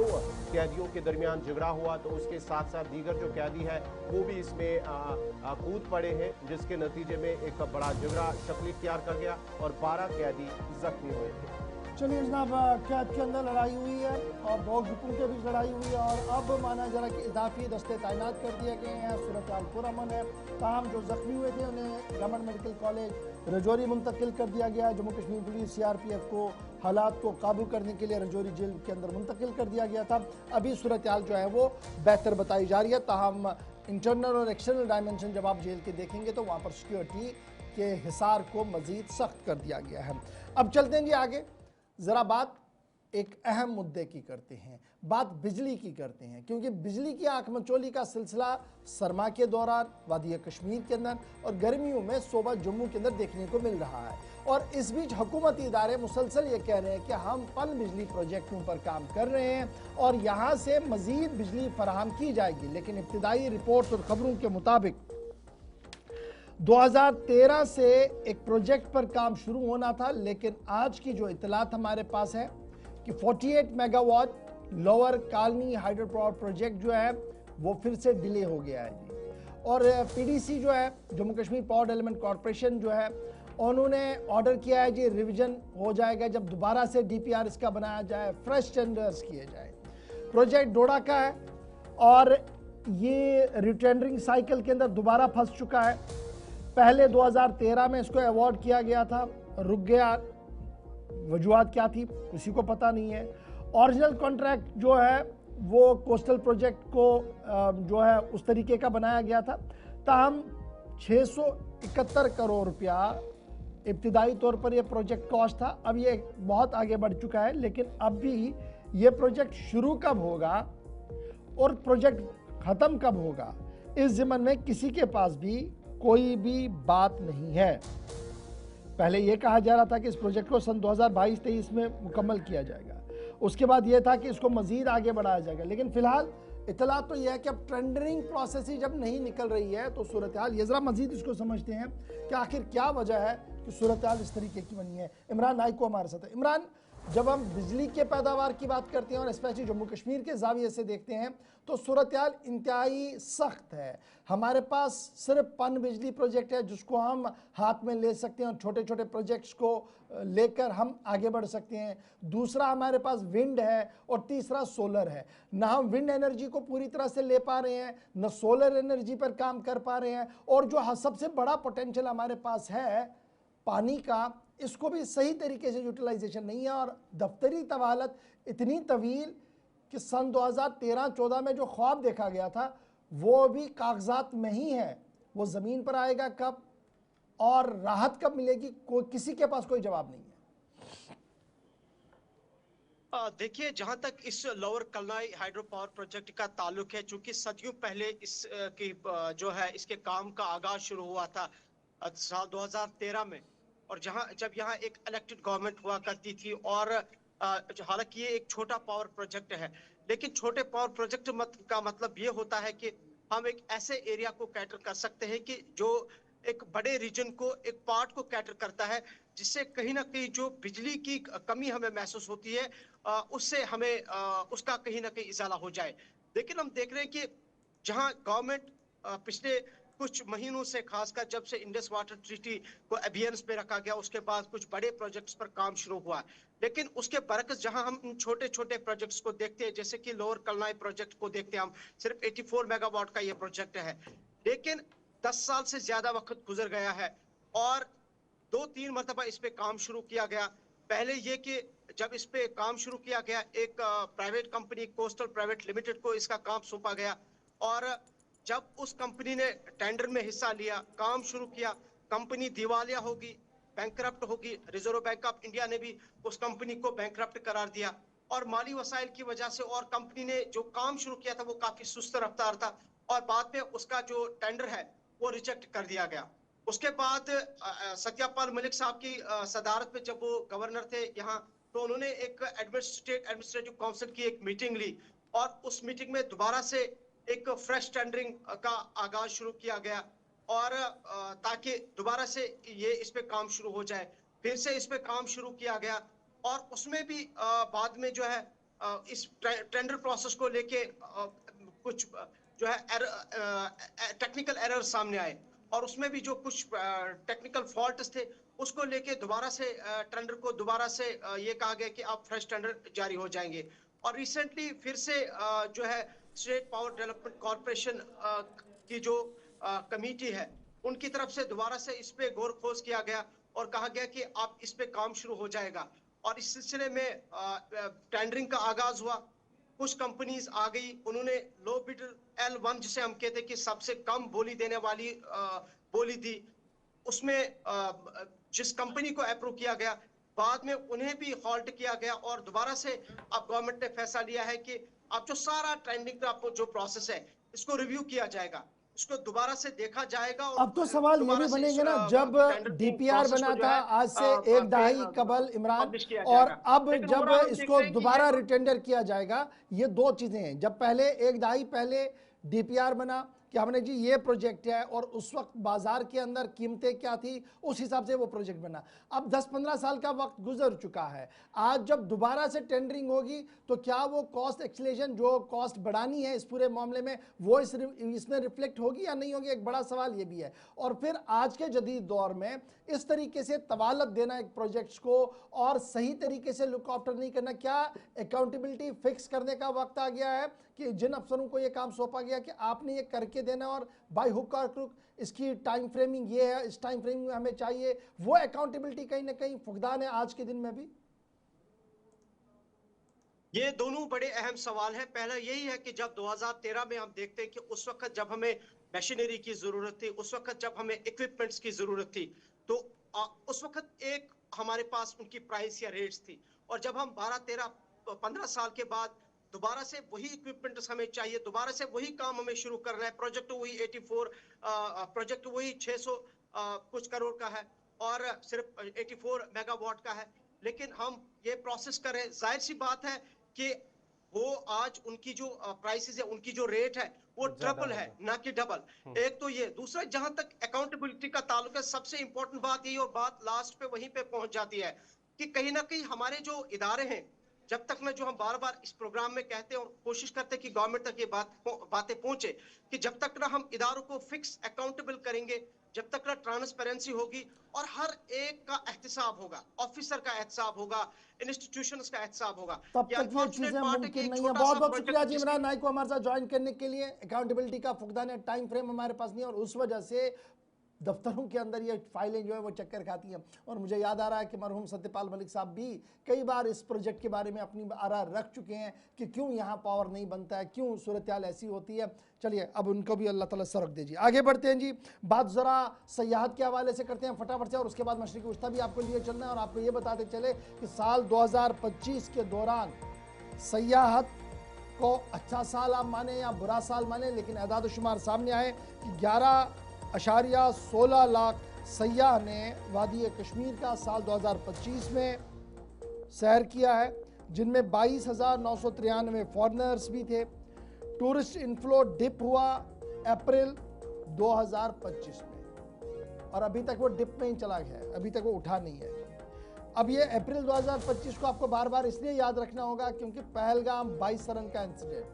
कैदियों के दरमियान झगड़ा हुआ तो उसके साथ साथ दीगर जो कैदी है वो भी इसमें कूद पड़े हैं, जिसके नतीजे में एक बड़ा झगड़ा शक्ल इख्तियार कर गया और 12 कैदी जख्मी हुए थे। चलिए जनाब, कैद के अंदर लड़ाई हुई है और दो ग्रुपों के बीच लड़ाई हुई है और अब माना जरा कि इजाफी दस्ते तैनात कर दिए गए हैं। सूरत हाल पुरअमन है। ताहम जो जख्मी हुए थे उन्हें गवर्नमेंट मेडिकल कॉलेज राजौरी मुंतकिल कर दिया गया है। जम्मू कश्मीर पुलिस CRPF को हालात को काबू करने के लिए राजौरी जेल के अंदर मुंतकिल कर दिया गया था। अभी सूरत हाल जो है वो बेहतर बताई जा रही है। ताहम इंटरनल और एक्सटर्नल डायमेंशन जब आप जेल के देखेंगे तो वहाँ पर सिक्योरिटी के हिसार को मजीद सख्त कर दिया गया है। अब चलते हैं जी आगे, ज़रा बात एक अहम मुद्दे की करते हैं, बात बिजली की करते हैं, क्योंकि बिजली की आंख मचोली का सिलसिला सरमा के दौरान वादी कश्मीर के अंदर और गर्मियों में सूबा जम्मू के अंदर देखने को मिल रहा है। और इस बीच हुकूमती इदारे मुसलसल ये कह रहे हैं कि हम पन बिजली प्रोजेक्टों पर काम कर रहे हैं और यहाँ से मज़ीद बिजली फराहम की जाएगी। लेकिन इब्तिदाई रिपोर्ट्स और ख़बरों के मुताबिक 2013 से एक प्रोजेक्ट पर काम शुरू होना था, लेकिन आज की जो इतलात हमारे पास है कि 48 megawatt lower colony hydro power project जो है वो फिर से डिले हो गया है जी। और PDC जो है Jammu Kashmir power development corporation जो है उन्होंने ऑर्डर किया है जी, रिवीजन हो जाएगा जब दोबारा से DPR इसका बनाया जाए, फ्रेश टेंडर्स किए जाए। प्रोजेक्ट डोडा का है और ये रिटेंडरिंग साइकिल के अंदर दोबारा फंस चुका है। पहले 2013 में इसको अवार्ड किया गया था, रुक गया, वजूहत क्या थी किसी को पता नहीं है। ओरिजिनल कॉन्ट्रैक्ट जो है वो कोस्टल प्रोजेक्ट को जो है उस तरीके का बनाया गया था। ताहम 671 करोड़ रुपया इब्तिदाई तौर पर यह प्रोजेक्ट कॉस्ट था। अब ये बहुत आगे बढ़ चुका है, लेकिन अब भी ये प्रोजेक्ट शुरू कब होगा और प्रोजेक्ट ख़त्म कब होगा, इस ज़िम्मन में किसी के पास भी कोई भी बात नहीं है। पहले यह कहा जा रहा था कि इस प्रोजेक्ट को सन 2022-23 में मुकम्मल किया जाएगा, उसके बाद यह था कि इसको मज़ीद आगे बढ़ाया जाएगा। लेकिन फ़िलहाल इतला तो यह है कि अब टेंडरिंग प्रोसेस ही जब नहीं निकल रही है तो सूरत हाल ये ज़रा मज़ीद इसको समझते हैं कि आखिर क्या वजह है कि सूरत हाल इस तरीके की बनी है। इमरान नाइको हमारे साथ है। इमरान, जब हम बिजली के पैदावार की बात करते हैं और स्पेशली जम्मू कश्मीर के जाविये से देखते हैं तो सूरत हाल इंतहाई सख्त है। हमारे पास सिर्फ पन बिजली प्रोजेक्ट है जिसको हम हाथ में ले सकते हैं और छोटे छोटे प्रोजेक्ट्स को लेकर हम आगे बढ़ सकते हैं। दूसरा हमारे पास विंड है और तीसरा सोलर है। ना हम विंड एनर्जी को पूरी तरह से ले पा रहे हैं, न सोलर एनर्जी पर काम कर पा रहे हैं, और जो सबसे बड़ा पोटेंशियल हमारे पास है पानी का, इसको भी सही तरीके से यूटिलाइजेशन नहीं है। और दफ्तरी तवालत इतनी तवील कि सन 2013-14 में जो ख्वाब देखा गया था वो भी कागजात में ही है, वो ज़मीन पर आएगा कब और राहत कब मिलेगी, कोई किसी के पास कोई जवाब नहीं है। देखिए, जहां तक इस लोअर कलनाई हाइड्रो पावर प्रोजेक्ट का ताल्लुक है, चूंकि सदियों पहले इस की जो है इसके काम का आगाज शुरू हुआ था साल 2013 में, और जब यहाँ एक इलेक्टेड गवर्नमेंट हुआ करती थी, और हालांकि ये एक छोटा पावर प्रोजेक्ट है, लेकिन छोटे पावर प्रोजेक्ट का मतलब ये होता है कि हम एक ऐसे एरिया को कैटर कर सकते हैं कि जो एक बड़े रीजन को, एक पार्ट को कैटर करता है, जिससे कहीं ना कहीं जो बिजली की कमी हमें महसूस होती है उससे हमें उसका कहीं ना कहीं इजाला हो जाए। लेकिन हम देख रहे हैं कि जहां गवर्नमेंट पिछले कुछ महीनों से, खासकर जब से इंडस वाटर ट्रीटी को अभियान पे रखा गया, उसके बाद कुछ बड़े प्रोजेक्ट्स पर काम शुरू हुआ। लेकिन उसके बरकस जहां हम इन छोटे छोटे प्रोजेक्ट्स को देखते हैं, जैसे कि लोअर कलनाई प्रोजेक्ट को देखते हैं, हम सिर्फ 84 मेगावाट का ये प्रोजेक्ट है, लेकिन 10 साल से ज्यादा वक्त गुजर गया है और 2-3 मरतबा इस पे काम शुरू किया गया। पहले ये कि जब इस पे काम शुरू किया गया, एक private company coastal private limited को इसका काम सौंपा गया और जब उस कंपनी ने टेंडर में हिस्सा लिया, काम शुरू किया, कंपनी दिवालिया होगी, बैंकरप्ट होगी। रिजर्व बैंक ऑफ इंडिया ने भी उस कंपनी को बैंकरप्ट करार दिया और माली वसाइल की वजह से, और कंपनी ने जो काम शुरू किया था वो काफी सुस्त रफ्तार था और बाद में उसका जो टेंडर है वो रिजेक्ट कर दिया गया। उसके बाद सत्यपाल मलिक साहब की सदारत में जब वो गवर्नर थे यहाँ, तो उन्होंने एक एडमिनिस्ट्रेटिव काउंसिल की एक मीटिंग ली और उस मीटिंग में दोबारा से एक फ्रेश टेंडरिंग का आगाज शुरू किया गया और ताकि दोबारा से ये इस पे काम शुरू हो जाए। फिर से इस पे काम शुरू किया गया और उसमें भी बाद में जो है इस टेंडर प्रोसेस को लेके कुछ जो है टेक्निकल एरर सामने आए और उसमें भी जो कुछ टेक्निकल फॉल्ट्स थे उसको लेके दोबारा से टेंडर को दोबारा से ये कहा गया कि अब फ्रेश टेंडर जारी हो जाएंगे। और रिसेंटली फिर से जो है स्टेट पावर डेवलपमेंट कॉर्पोरेशन की जो कमेटी है, उनकी तरफ से दोबारा से इस पे गौर खोज किया गया और कहा गया कि अब इस पे काम शुरू हो जाएगा। और इस सिलसिले में टेंडरिंग का आगाज हुआ, कुछ कंपनीज आ गई, उन्होंने लो बिडर L1 जिसे हम कहते हैं कि सबसे कम बोली देने वाली बोली दी, उसमें जिस कंपनी को अप्रूव किया गया, बाद में उन्हें भी हॉल्ट किया गया और दोबारा से अब गवर्नमेंट ने फैसला लिया है कि अब जो सारा टेंडरिंग का जो प्रोसेस है इसको रिव्यू किया जाएगा, इसको दोबारा से देखा जाएगा। और अब तो सवाल ये भी बनेंगे ना, जब डीपीआर बना था आज से एक दहाई कबल इमरान, और अब जब इसको दोबारा रिटेंडर किया जाएगा, ये दो चीजें हैं। जब पहले एक दहाई पहले डीपीआर बना कि हमने जी ये प्रोजेक्ट है और उस वक्त बाजार के अंदर कीमतें क्या थी उस हिसाब से वो प्रोजेक्ट बना। अब 10-15 साल का वक्त गुजर चुका है, आज जब दोबारा से टेंडरिंग होगी तो क्या वो कॉस्ट एक्सलेशन, जो कॉस्ट बढ़ानी है इस पूरे मामले में, वो इसमें रिफ्लेक्ट होगी या नहीं होगी, एक बड़ा सवाल ये भी है। और फिर आज के जदीद दौर में इस तरीके से तवालत देना एक प्रोजेक्ट्स को और सही तरीके से लुक आफ्टर नहीं करना, क्या अकाउंटेबिलिटी फिक्स करने का वक्त आ गया है कि जिन अफसरों को ये काम सौंपा गया कि आपने ये करके देना और बाय हुक और क्रुक इसकी टाइम फ्रेमिंग ये है, इस टाइम फ्रेमिंग में हमें चाहिए, वो अकाउंटेबिलिटी कहीं ना कहीं फुकदान है आज के दिन में भी? ये दोनों बड़े अहम सवाल हैं। पहला यही है कि जब 2013 में हम देखते हैं कि उस वक्त जब हमें मशीनरी की जरूरत थी, उस वक्त जब हमें इक्विपमेंट्स की जरूरत थी, तो उस वक्त एक हमारे पास उनकी प्राइस या रेट्स थी, और जब हम 12-13-15 साल के बाद दोबारा से वही इक्विपमेंट्स हमें चाहिए, दोबारा से वही काम हमें शुरू करना है, प्रोजेक्ट वही 84 प्रोजेक्ट वही 600 कुछ करोड़ का है और सिर्फ 84 मेगावाट का है, लेकिन हम ये प्रोसेस कर रहे हैं। जाहिर सी बात है कि वो आज उनकी जो प्राइसेस है, उनकी जो रेट है वो ट्रिपल है, ना कि डबल। एक तो ये, दूसरा जहां तक अकाउंटेबिलिटी का ताल्लुक है, सबसे इंपॉर्टेंट बात यही, और बात लास्ट पे वहीं पे पहुंच जाती है कि कहीं ना कहीं हमारे जो इदारे हैं, जब तक मैं जो हम बार बार इस प्रोग्राम में कहते हैं और कोशिश करते हैं कि गवर्नमेंट तक ये बातें पहुंचे कि जब तक ना हम इदारों को फिक्स अकाउंटेबल करेंगे, जब तक ना ट्रांसपेरेंसी होगी और हर एक का एहतसाब होगा, ऑफिसर का एहतसाब होगा, इंस्टीट्यूशंस का एहतसाब होगा, तब तक ये चीजें मुमकिन नहीं है। बहुत बहुत शुक्रिया जी इमरान नाइक को हमारे साथ ज्वाइन करने के लिए। अकाउंटेबिलिटी का फुकदान है, टाइम फ्रेम हमारे पास नहीं है और उस वजह से दफ्तरों के अंदर ये फाइलें जो है वो चक्कर खाती हैं। और मुझे याद आ रहा है कि मरहूम सत्यपाल मलिक साहब भी कई बार इस प्रोजेक्ट के बारे में अपनी आरा रख चुके हैं कि क्यों यहाँ पावर नहीं बनता है, क्यों सूरत हाल ऐसी होती है। चलिए अब उनको भी अल्लाह ताला सरक दे जी। आगे बढ़ते हैं जी, बात ज़रा सयाहत के हवाले से करते हैं फटाफट से, और उसके बाद मशरिक़ी वस्ता भी आपको लिए चलना है। और आपको ये बताते चले कि साल 2025 के दौरान सयाहत को अच्छा साल आप माने या बुरा साल माने, लेकिन एदाद शुमार सामने आए कि 11.16 लाख सयाह ने वादी कश्मीर का साल 2025 में सैर किया है, जिनमें 22,993 फॉरनर्स भी थे। टूरिस्ट इनफ्लो डिप हुआ अप्रैल 2025 में और अभी तक वो डिप में ही चला गया है, अभी तक वो उठा नहीं है। अब ये अप्रैल 2025 को आपको बार बार इसलिए याद रखना होगा क्योंकि पहलगाम 22 रन का इंसिडेंट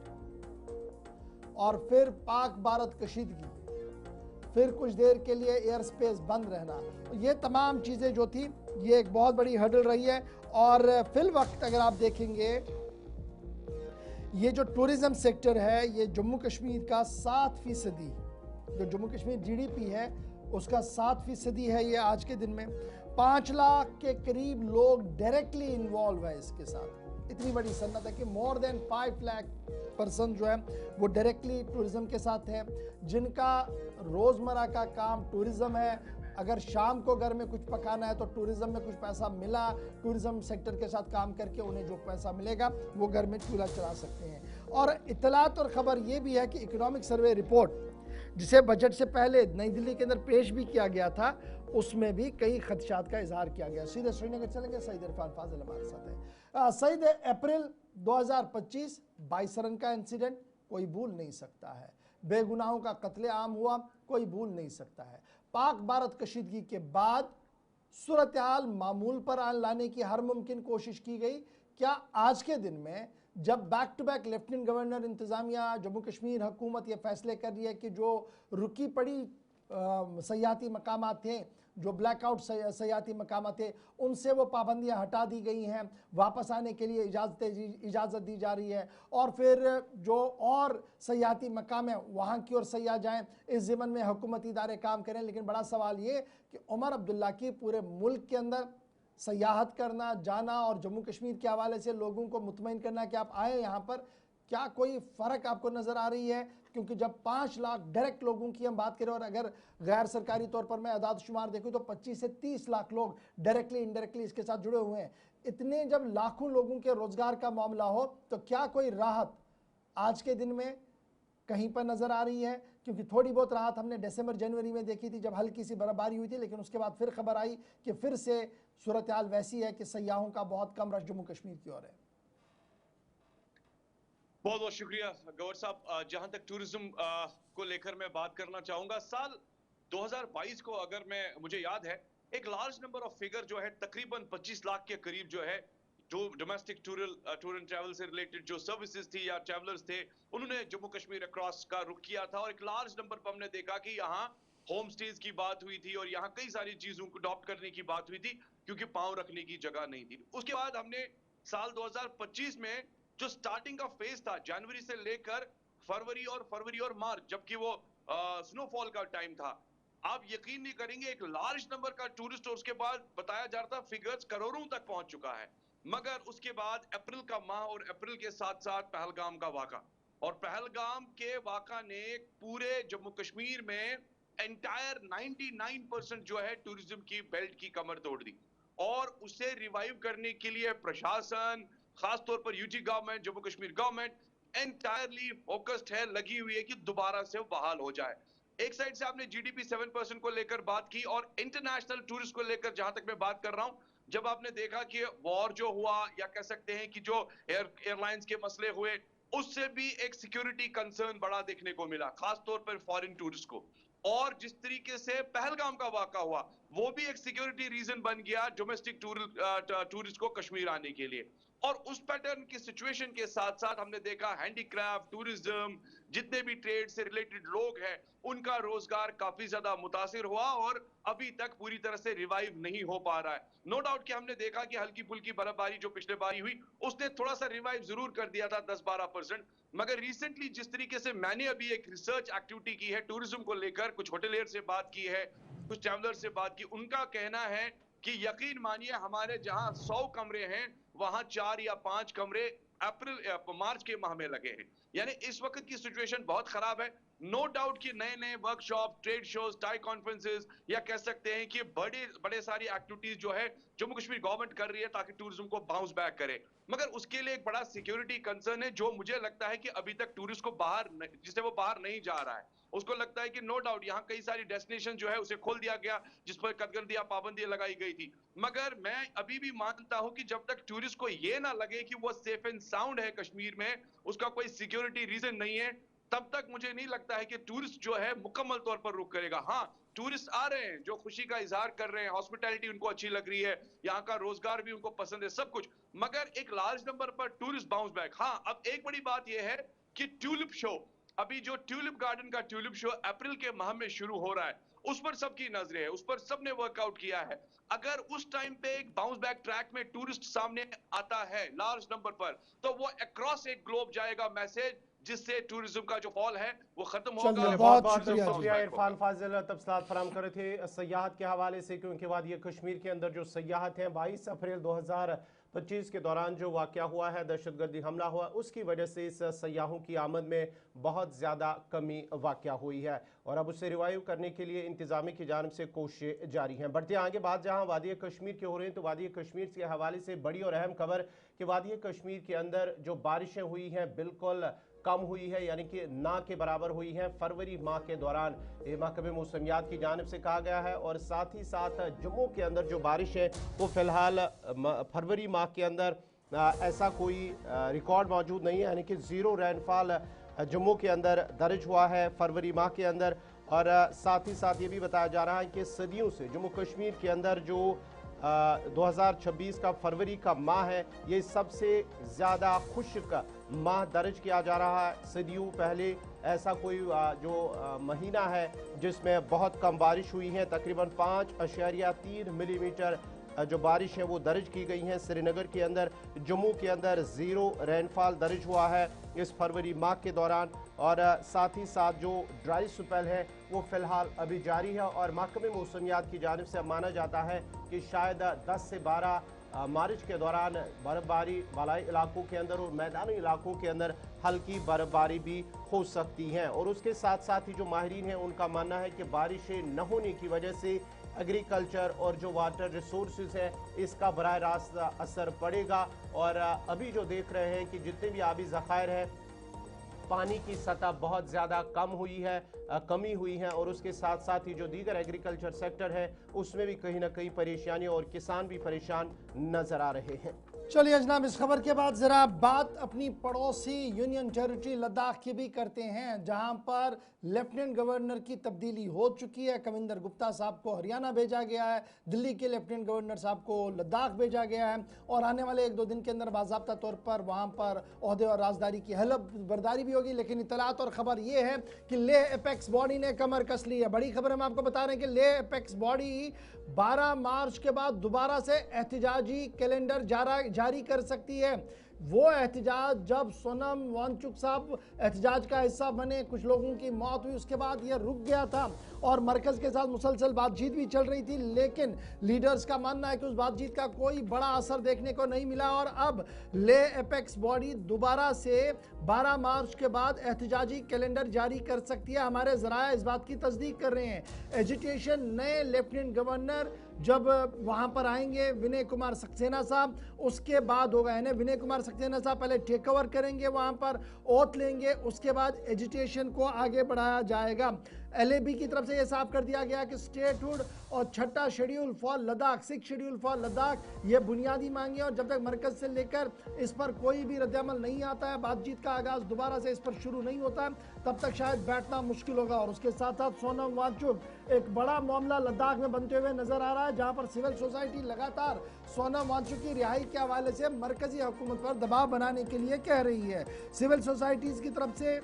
और फिर पाक भारत कशीदगी फिर कुछ देर के लिए एयर स्पेस बंद रहना, ये तमाम चीज़ें जो थी ये एक बहुत बड़ी हर्डल रही है। और फिल वक्त अगर आप देखेंगे ये जो टूरिज्म सेक्टर है ये जम्मू कश्मीर का 7%, जो जम्मू कश्मीर जीडीपी है उसका 7% है ये आज के दिन में। 5 लाख के करीब लोग डायरेक्टली इन्वॉल्व है इसके साथ। इतनी बड़ी सन्नत है कि मोर देन 5 लाख पर्सन जो है वो डायरेक्टली टूरिज्म के साथ है, जिनका रोज़मर्रा का काम टूरिज्म है। अगर शाम को घर में कुछ पकाना है तो टूरिज्म में कुछ पैसा मिला, टूरिज्म सेक्टर के साथ काम करके उन्हें जो पैसा मिलेगा वो घर में चूल्हा चला सकते हैं। और इतलात और ख़बर ये भी है कि इकोनॉमिक सर्वे रिपोर्ट जिसे बजट से पहले नई दिल्ली के अंदर पेश भी किया गया था, उसमें भी कई खदशात का इजहार किया गया। सीधे श्रीनगर चलेंगे, सईद इरफान फाजिल हमारे साथ है। सईद, अप्रैल 2025 बाईसरन का इंसिडेंट कोई भूल नहीं सकता है, बेगुनाहों का कत्लेआम हुआ कोई भूल नहीं सकता है। पाक भारत कशीदगी के बाद सूरत हाल मामूल पर लाने की हर मुमकिन कोशिश की गई। क्या आज के दिन में जब back to back lieutenant governor, इंतज़ामिया, जम्मू कश्मीर हुकूमत ये फैसले कर रही है कि जो रुकी पड़ी सयाहती मकामात थे, जो ब्लैकआउट सयाहती मकामात थे, उनसे वो पाबंदियां हटा दी गई हैं, वापस आने के लिए इजाज़त दी जा रही है, और फिर जो और सयाहती मकाम है वहाँ की ओर सयाह जाएँ, इस ज़िमन में हुकूमती इदारे काम करें। लेकिन बड़ा सवाल ये कि उमर अब्दुल्ला की पूरे मुल्क के अंदर सयाहत करना, जाना और जम्मू कश्मीर के हवाले से लोगों को मुतमईन करना कि आप आए यहाँ पर, क्या कोई फ़र्क आपको नज़र आ रही है? क्योंकि जब 5 लाख डायरेक्ट लोगों की हम बात करें और अगर गैर सरकारी तौर पर मैं आदाद शुमार देखूँ तो 25 से 30 लाख लोग डायरेक्टली इनडायरेक्टली इसके साथ जुड़े हुए हैं। इतने जब लाखों लोगों के रोज़गार का मामला हो तो क्या कोई राहत आज के दिन में कहीं पर नज़र आ रही है? क्योंकि थोड़ी बहुत राहत हमने दिसंबर जनवरी में देखी थी जब हल्की सी बर्फबारी हुई थी, लेकिन उसके बाद फिर खबर आई कि फिर से सूरत हाल वैसी है कि सयाहों का बहुत कम रश जम्मू कश्मीर की ओर है। बहुत बहुत शुक्रिया गौर साहब। जहां तक टूरिज्म को लेकर मैं बात करना चाहूंगा, साल 2022 को अगर मुझे याद है, एक लार्ज नंबर ऑफ फिगर जो है तकरीबन 25 लाख के करीब जो है जो डोमेस्टिक टूर एंड ट्रैवल से रिलेटेड जो सर्विसेज थी या ट्रैवलर्स थे, उन्होंने जम्मू कश्मीर अक्रॉस का रुख किया था। और एक लार्ज नंबर पर हमने देखा कि यहाँ होम स्टेज की बात हुई थी और यहाँ कई सारी चीजों को अडॉप्ट करने की बात हुई थी क्योंकि पांव रखने की जगह नहीं थी। उसके बाद हमने साल 2025 में जो स्टार्टिंग का फेज था, जनवरी से लेकर फरवरी और मार्च, जबकि वो स्नोफॉल का टाइम था, आप यकीन नहीं करेंगे एक लार्ज नंबर का टूरिस्ट, और उसके बाद बताया जा रहा था फिगर्स करोड़ों तक पहुंच चुका है। मगर उसके बाद अप्रैल का माह और अप्रैल के साथ साथ पहलगाम का वाक़ा, और पहलगाम के वाक़ा ने पूरे जम्मू कश्मीर में एंटायर 99% जो है टूरिज्म की बेल्ट की कमर तोड़ दी। और उसे रिवाइव करने के लिए प्रशासन, खासतौर पर UT government, Jammu Kashmir government entirely focused है, लगी हुई है कि दोबारा से बहाल हो जाए। एक साइड से आपने जीडीपी 7% को लेकर बात की, और इंटरनेशनल टूरिस्ट को लेकर जहां तक मैं बात कर रहा हूं, जब आपने देखा कि वॉर जो हुआ, या कह सकते हैं कि जो एयरलाइंस के मसले हुए, उससे भी एक सिक्योरिटी कंसर्न बड़ा देखने को मिला, खासतौर पर फॉरेन टूरिस्ट को। और जिस तरीके से पहलगाम का वाक़ा हुआ, वो भी एक सिक्योरिटी रीजन बन गया डोमेस्टिक टूरिस्ट को कश्मीर आने के लिए। और उस पैटर्न की सिचुएशन के साथ साथ हमने देखा हैंडीक्राफ्ट, टूरिज्म, जितने भी ट्रेड से रिलेटेड लोग हैं, उनका रोजगार काफी ज्यादा मुतासिर हुआ और अभी तक पूरी तरह से रिवाइव नहीं हो पा रहा है। नो डाउट कि हमने देखा कि हल्की फुल्की बर्फबारी जो पिछले बारी हुई, उसने थोड़ा सा रिवाइव जरूर कर दिया था 10-12%। मगर रिसेंटली जिस तरीके से मैंने अभी एक रिसर्च एक्टिविटी की है टूरिज्म को लेकर, कुछ होटलियर से बात की है, कुछ ट्रैवलर से बात की, उनका कहना है कि यकीन मानिए हमारे जहां 100 कमरे हैं वहां 4 या 5 कमरे मार्च के माह में लगे हैं। यानी इस वक्त की सिचुएशन बहुत खराब है। नो डाउट कि नए नए workshop, trade shows, tie conferences, या कह सकते हैं कि बड़े सारी एक्टिविटीज जो है जम्मू कश्मीर गवर्नमेंट कर रही है ताकि टूरिज्म को बाउंस बैक करे। मगर उसके लिए एक बड़ा सिक्योरिटी कंसर्न है, जो मुझे लगता है कि अभी तक टूरिस्ट को जिससे वो बाहर नहीं जा रहा है, उसको लगता है कि नो डाउट यहाँ कई सारी डेस्टिनेशन जो है उसे खोल दिया गया जिस पर कटगंदियां, पाबंदियां लगाई गई थी। मगर मैं अभी भी मानता हूं कि जब तक टूरिस्ट को ये ना लगे कि वो सेफ एंड साउंड है कश्मीर में, उसका कोई सिक्योरिटी रीजन नहीं है, तब तक मुझे नहीं लगता है कि टूरिस्ट जो है मुकम्मल तौर पर रुक करेगा। हाँ, टूरिस्ट आ रहे हैं जो खुशी का इजहार कर रहे हैं, हॉस्पिटैलिटी उनको अच्छी लग रही है, यहाँ का रोजगार भी उनको पसंद है, सब कुछ, मगर एक लार्ज नंबर पर टूरिस्ट बाउंस बैक। हाँ, अब एक बड़ी बात यह है कि ट्यूलिप शो अभी जो ट्यूलिप गार्डन का ट्यूलिप शो अप्रैल के माह में शुरू हो रहा है, उस पर सबकी नजरें है, उस पर सबने वर्कआउट किया है। अगर उस टाइम पे एक बाउंस बैक ट्रैक में टूरिस्ट सामने आता है लार्ज नंबर पर, तो वो अक्रॉस एक ग्लोब जाएगा मैसेज, जिससे टूरिज्म का जो फॉल है वो खत्म होगा। चलिए, बहुत बहुत बहुत शुक्रिया शुक्रिया इरफान फाजिल तफसीलात फराहम कर रहे थे सयाहत के हवाले से, क्योंकि वादी कश्मीर के अंदर जो सयाहत हैं 22 अप्रैल 2025 के दौरान जो वाक़या हुआ है, दहशतगर्दी हमला हुआ, उसकी वजह से इस सयाहों की आमद में बहुत ज़्यादा कमी वाक़या हुई है और अब उसे रिवाइव करने के लिए इंतज़ामी की जानिब से कोशिशें जारी हैं। बढ़ते आगे बात जहाँ वादी कश्मीर की हो रही हैं, तो वादी कश्मीर के हवाले से बड़ी और अहम खबर कि वादी कश्मीर के अंदर जो बारिशें हुई हैं बिल्कुल कम हुई है, यानी कि ना के बराबर हुई है फरवरी माह के दौरान। ये महकमे मौसमियात की जानिब से कहा गया है और साथ ही साथ जम्मू के अंदर जो बारिश है वो फ़िलहाल फरवरी माह के अंदर ऐसा कोई रिकॉर्ड मौजूद नहीं है, यानी कि ज़ीरो रेनफॉल जम्मू के अंदर दर्ज हुआ है फरवरी माह के अंदर। और साथ ही साथ ये भी बताया जा रहा है कि सदियों से जम्मू कश्मीर के अंदर जो 2026 का फरवरी का माह है, ये सबसे ज़्यादा खुश्क माह दर्ज किया जा रहा है। सदियों पहले ऐसा कोई जो महीना है जिसमें बहुत कम बारिश हुई है, तकरीबन 5.3 मिलीमीटर जो बारिश है वो दर्ज की गई हैं श्रीनगर के अंदर। जम्मू के अंदर ज़ीरो रेनफॉल दर्ज हुआ है इस फरवरी माह के दौरान और साथ ही साथ जो ड्राई स्पेल है वो फ़िलहाल अभी जारी है और महकमे मौसमियात की जानिब से माना जाता है कि शायद 10 से 12 मार्च के दौरान बर्फबारी बालाई इलाकों के अंदर और मैदानी इलाकों के अंदर हल्की बर्फबारी भी हो सकती हैं। और उसके साथ साथ ही जो माहिरीन हैं उनका मानना है कि बारिशें न होने की वजह से एग्रीकल्चर और जो वाटर रिसोर्सेज है इसका बराह रास्त असर पड़ेगा। और अभी जो देख रहे हैं कि जितने भी आबी ज़खायर हैं पानी की सतह बहुत ज़्यादा कम हुई है, कमी हुई है और उसके साथ साथ ही जो दीगर एग्रीकल्चर सेक्टर है उसमें भी कहीं ना कहीं परेशानी और किसान भी परेशान नजर आ रहे हैं। चलिए जनाब, इस खबर के बाद जरा बात अपनी पड़ोसी यूनियन टेरिटरी लद्दाख की भी करते हैं, जहां पर लेफ्टिनेंट गवर्नर की तब्दीली हो चुकी है। कविंदर गुप्ता साहब को हरियाणा भेजा गया है, दिल्ली के लेफ्टिनेंट गवर्नर साहब को लद्दाख भेजा गया है और आने वाले 1-2 दिन के अंदर बाज़ाब्ता तौर पर वहां पर ओहदे और राजदारी की हलफ बर्दारी भी होगी। लेकिन इतलात और ख़बर यह है कि लेह एपेक्स बॉडी ने कमर कस ली है। बड़ी खबर हम आपको बता रहे हैं कि लेह एपेक्स बॉडी 12 मार्च के बाद दोबारा से एहतिजाजी कैलेंडर जारी कर सकती है। वो एहतिजाज जब सोनम वांगचुक साहब एहतिजाज का हिस्सा बने, कुछ लोगों की मौत हुई, उसके बाद ये रुक गया था और मरकज़ के साथ मुसलसल बातचीत भी चल रही थी। लेकिन लीडर्स का मानना है कि उस बातचीत का कोई बड़ा असर देखने को नहीं मिला और अब लेह एपेक्स बॉडी दोबारा से 12 मार्च के बाद एहतिजाजी कैलेंडर जारी कर सकती है। हमारे ज़राए इस बात की तस्दीक कर रहे हैं। एजुकेशन नए लेफ्टिनेंट गवर्नर जब वहाँ पर आएंगे विनय कुमार सक्सेना साहब, उसके बाद होगा, यानी विनय कुमार सक्सेना साहब पहले टेक ओवर करेंगे, वहाँ पर ओथ लेंगे, उसके बाद एजुकेशन को आगे बढ़ाया जाएगा। LAB की तरफ से यह साफ कर दिया गया कि स्टेटहुड और छठा schedule for Ladakh, 6 schedule for Ladakh, ये बुनियादी मांगे और जब तक मरकज से लेकर इस पर कोई भी रद्दअमल नहीं आता है, बातचीत का आगाज दोबारा से इस पर शुरू नहीं होता है, तब तक शायद बैठना मुश्किल होगा। और उसके साथ साथ सोनम वांगचुक, एक बड़ा मामला लद्दाख में बनते हुए नजर आ रहा है, जहां पर सिविल सोसाइटी लगातार सोनम वांगचुक की रिहाई के हवाले से मरकजी हुकूमत पर दबाव बनाने के लिए कह रही है। सिविल सोसाइटीज की तरफ से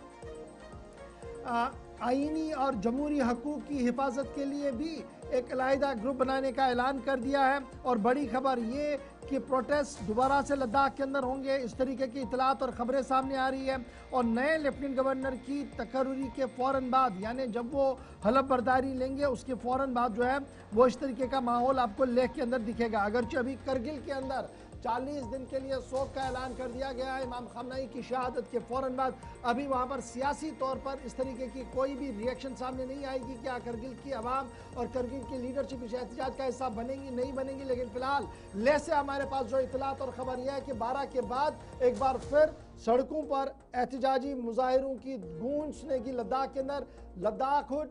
आईनी और जमहूरी हकूक़ की हिफाजत के लिए भी एक अलहदा ग्रुप बनाने का ऐलान कर दिया है। और बड़ी खबर ये कि प्रोटेस्ट दोबारा से लद्दाख के अंदर होंगे, इस तरीके की इतलात और ख़बरें सामने आ रही है। और नए लेफ्टिनेंट गवर्नर की तकर्री के फ़ौरन बाद, यानी जब वो हलफ बर्दारी लेंगे उसके फ़ौरन बाद जो है वो इस तरीके का माहौल आपको लेह के अंदर दिखेगा। अगरचे अभी करगिल के अंदर 40 दिन के लिए शोक का ऐलान कर दिया गया है इमाम खामनेई की शहादत के फ़ौरन बाद, अभी वहाँ पर सियासी तौर पर इस तरीके की कोई भी रिएक्शन सामने नहीं आएगी। क्या करगिल की आवाम और करगिल की लीडरशिप इस एहतजाज का हिस्सा बनेंगी, नहीं बनेंगी। लेकिन फिलहाल लेह से हमारे पास जो इतलात और ख़बर यह है कि 12 के बाद एक बार फिर सड़कों पर एहतजाजी मुजाहिरों की गूंज सुनेगी लद्दाख के अंदर। लद्दाखहुड,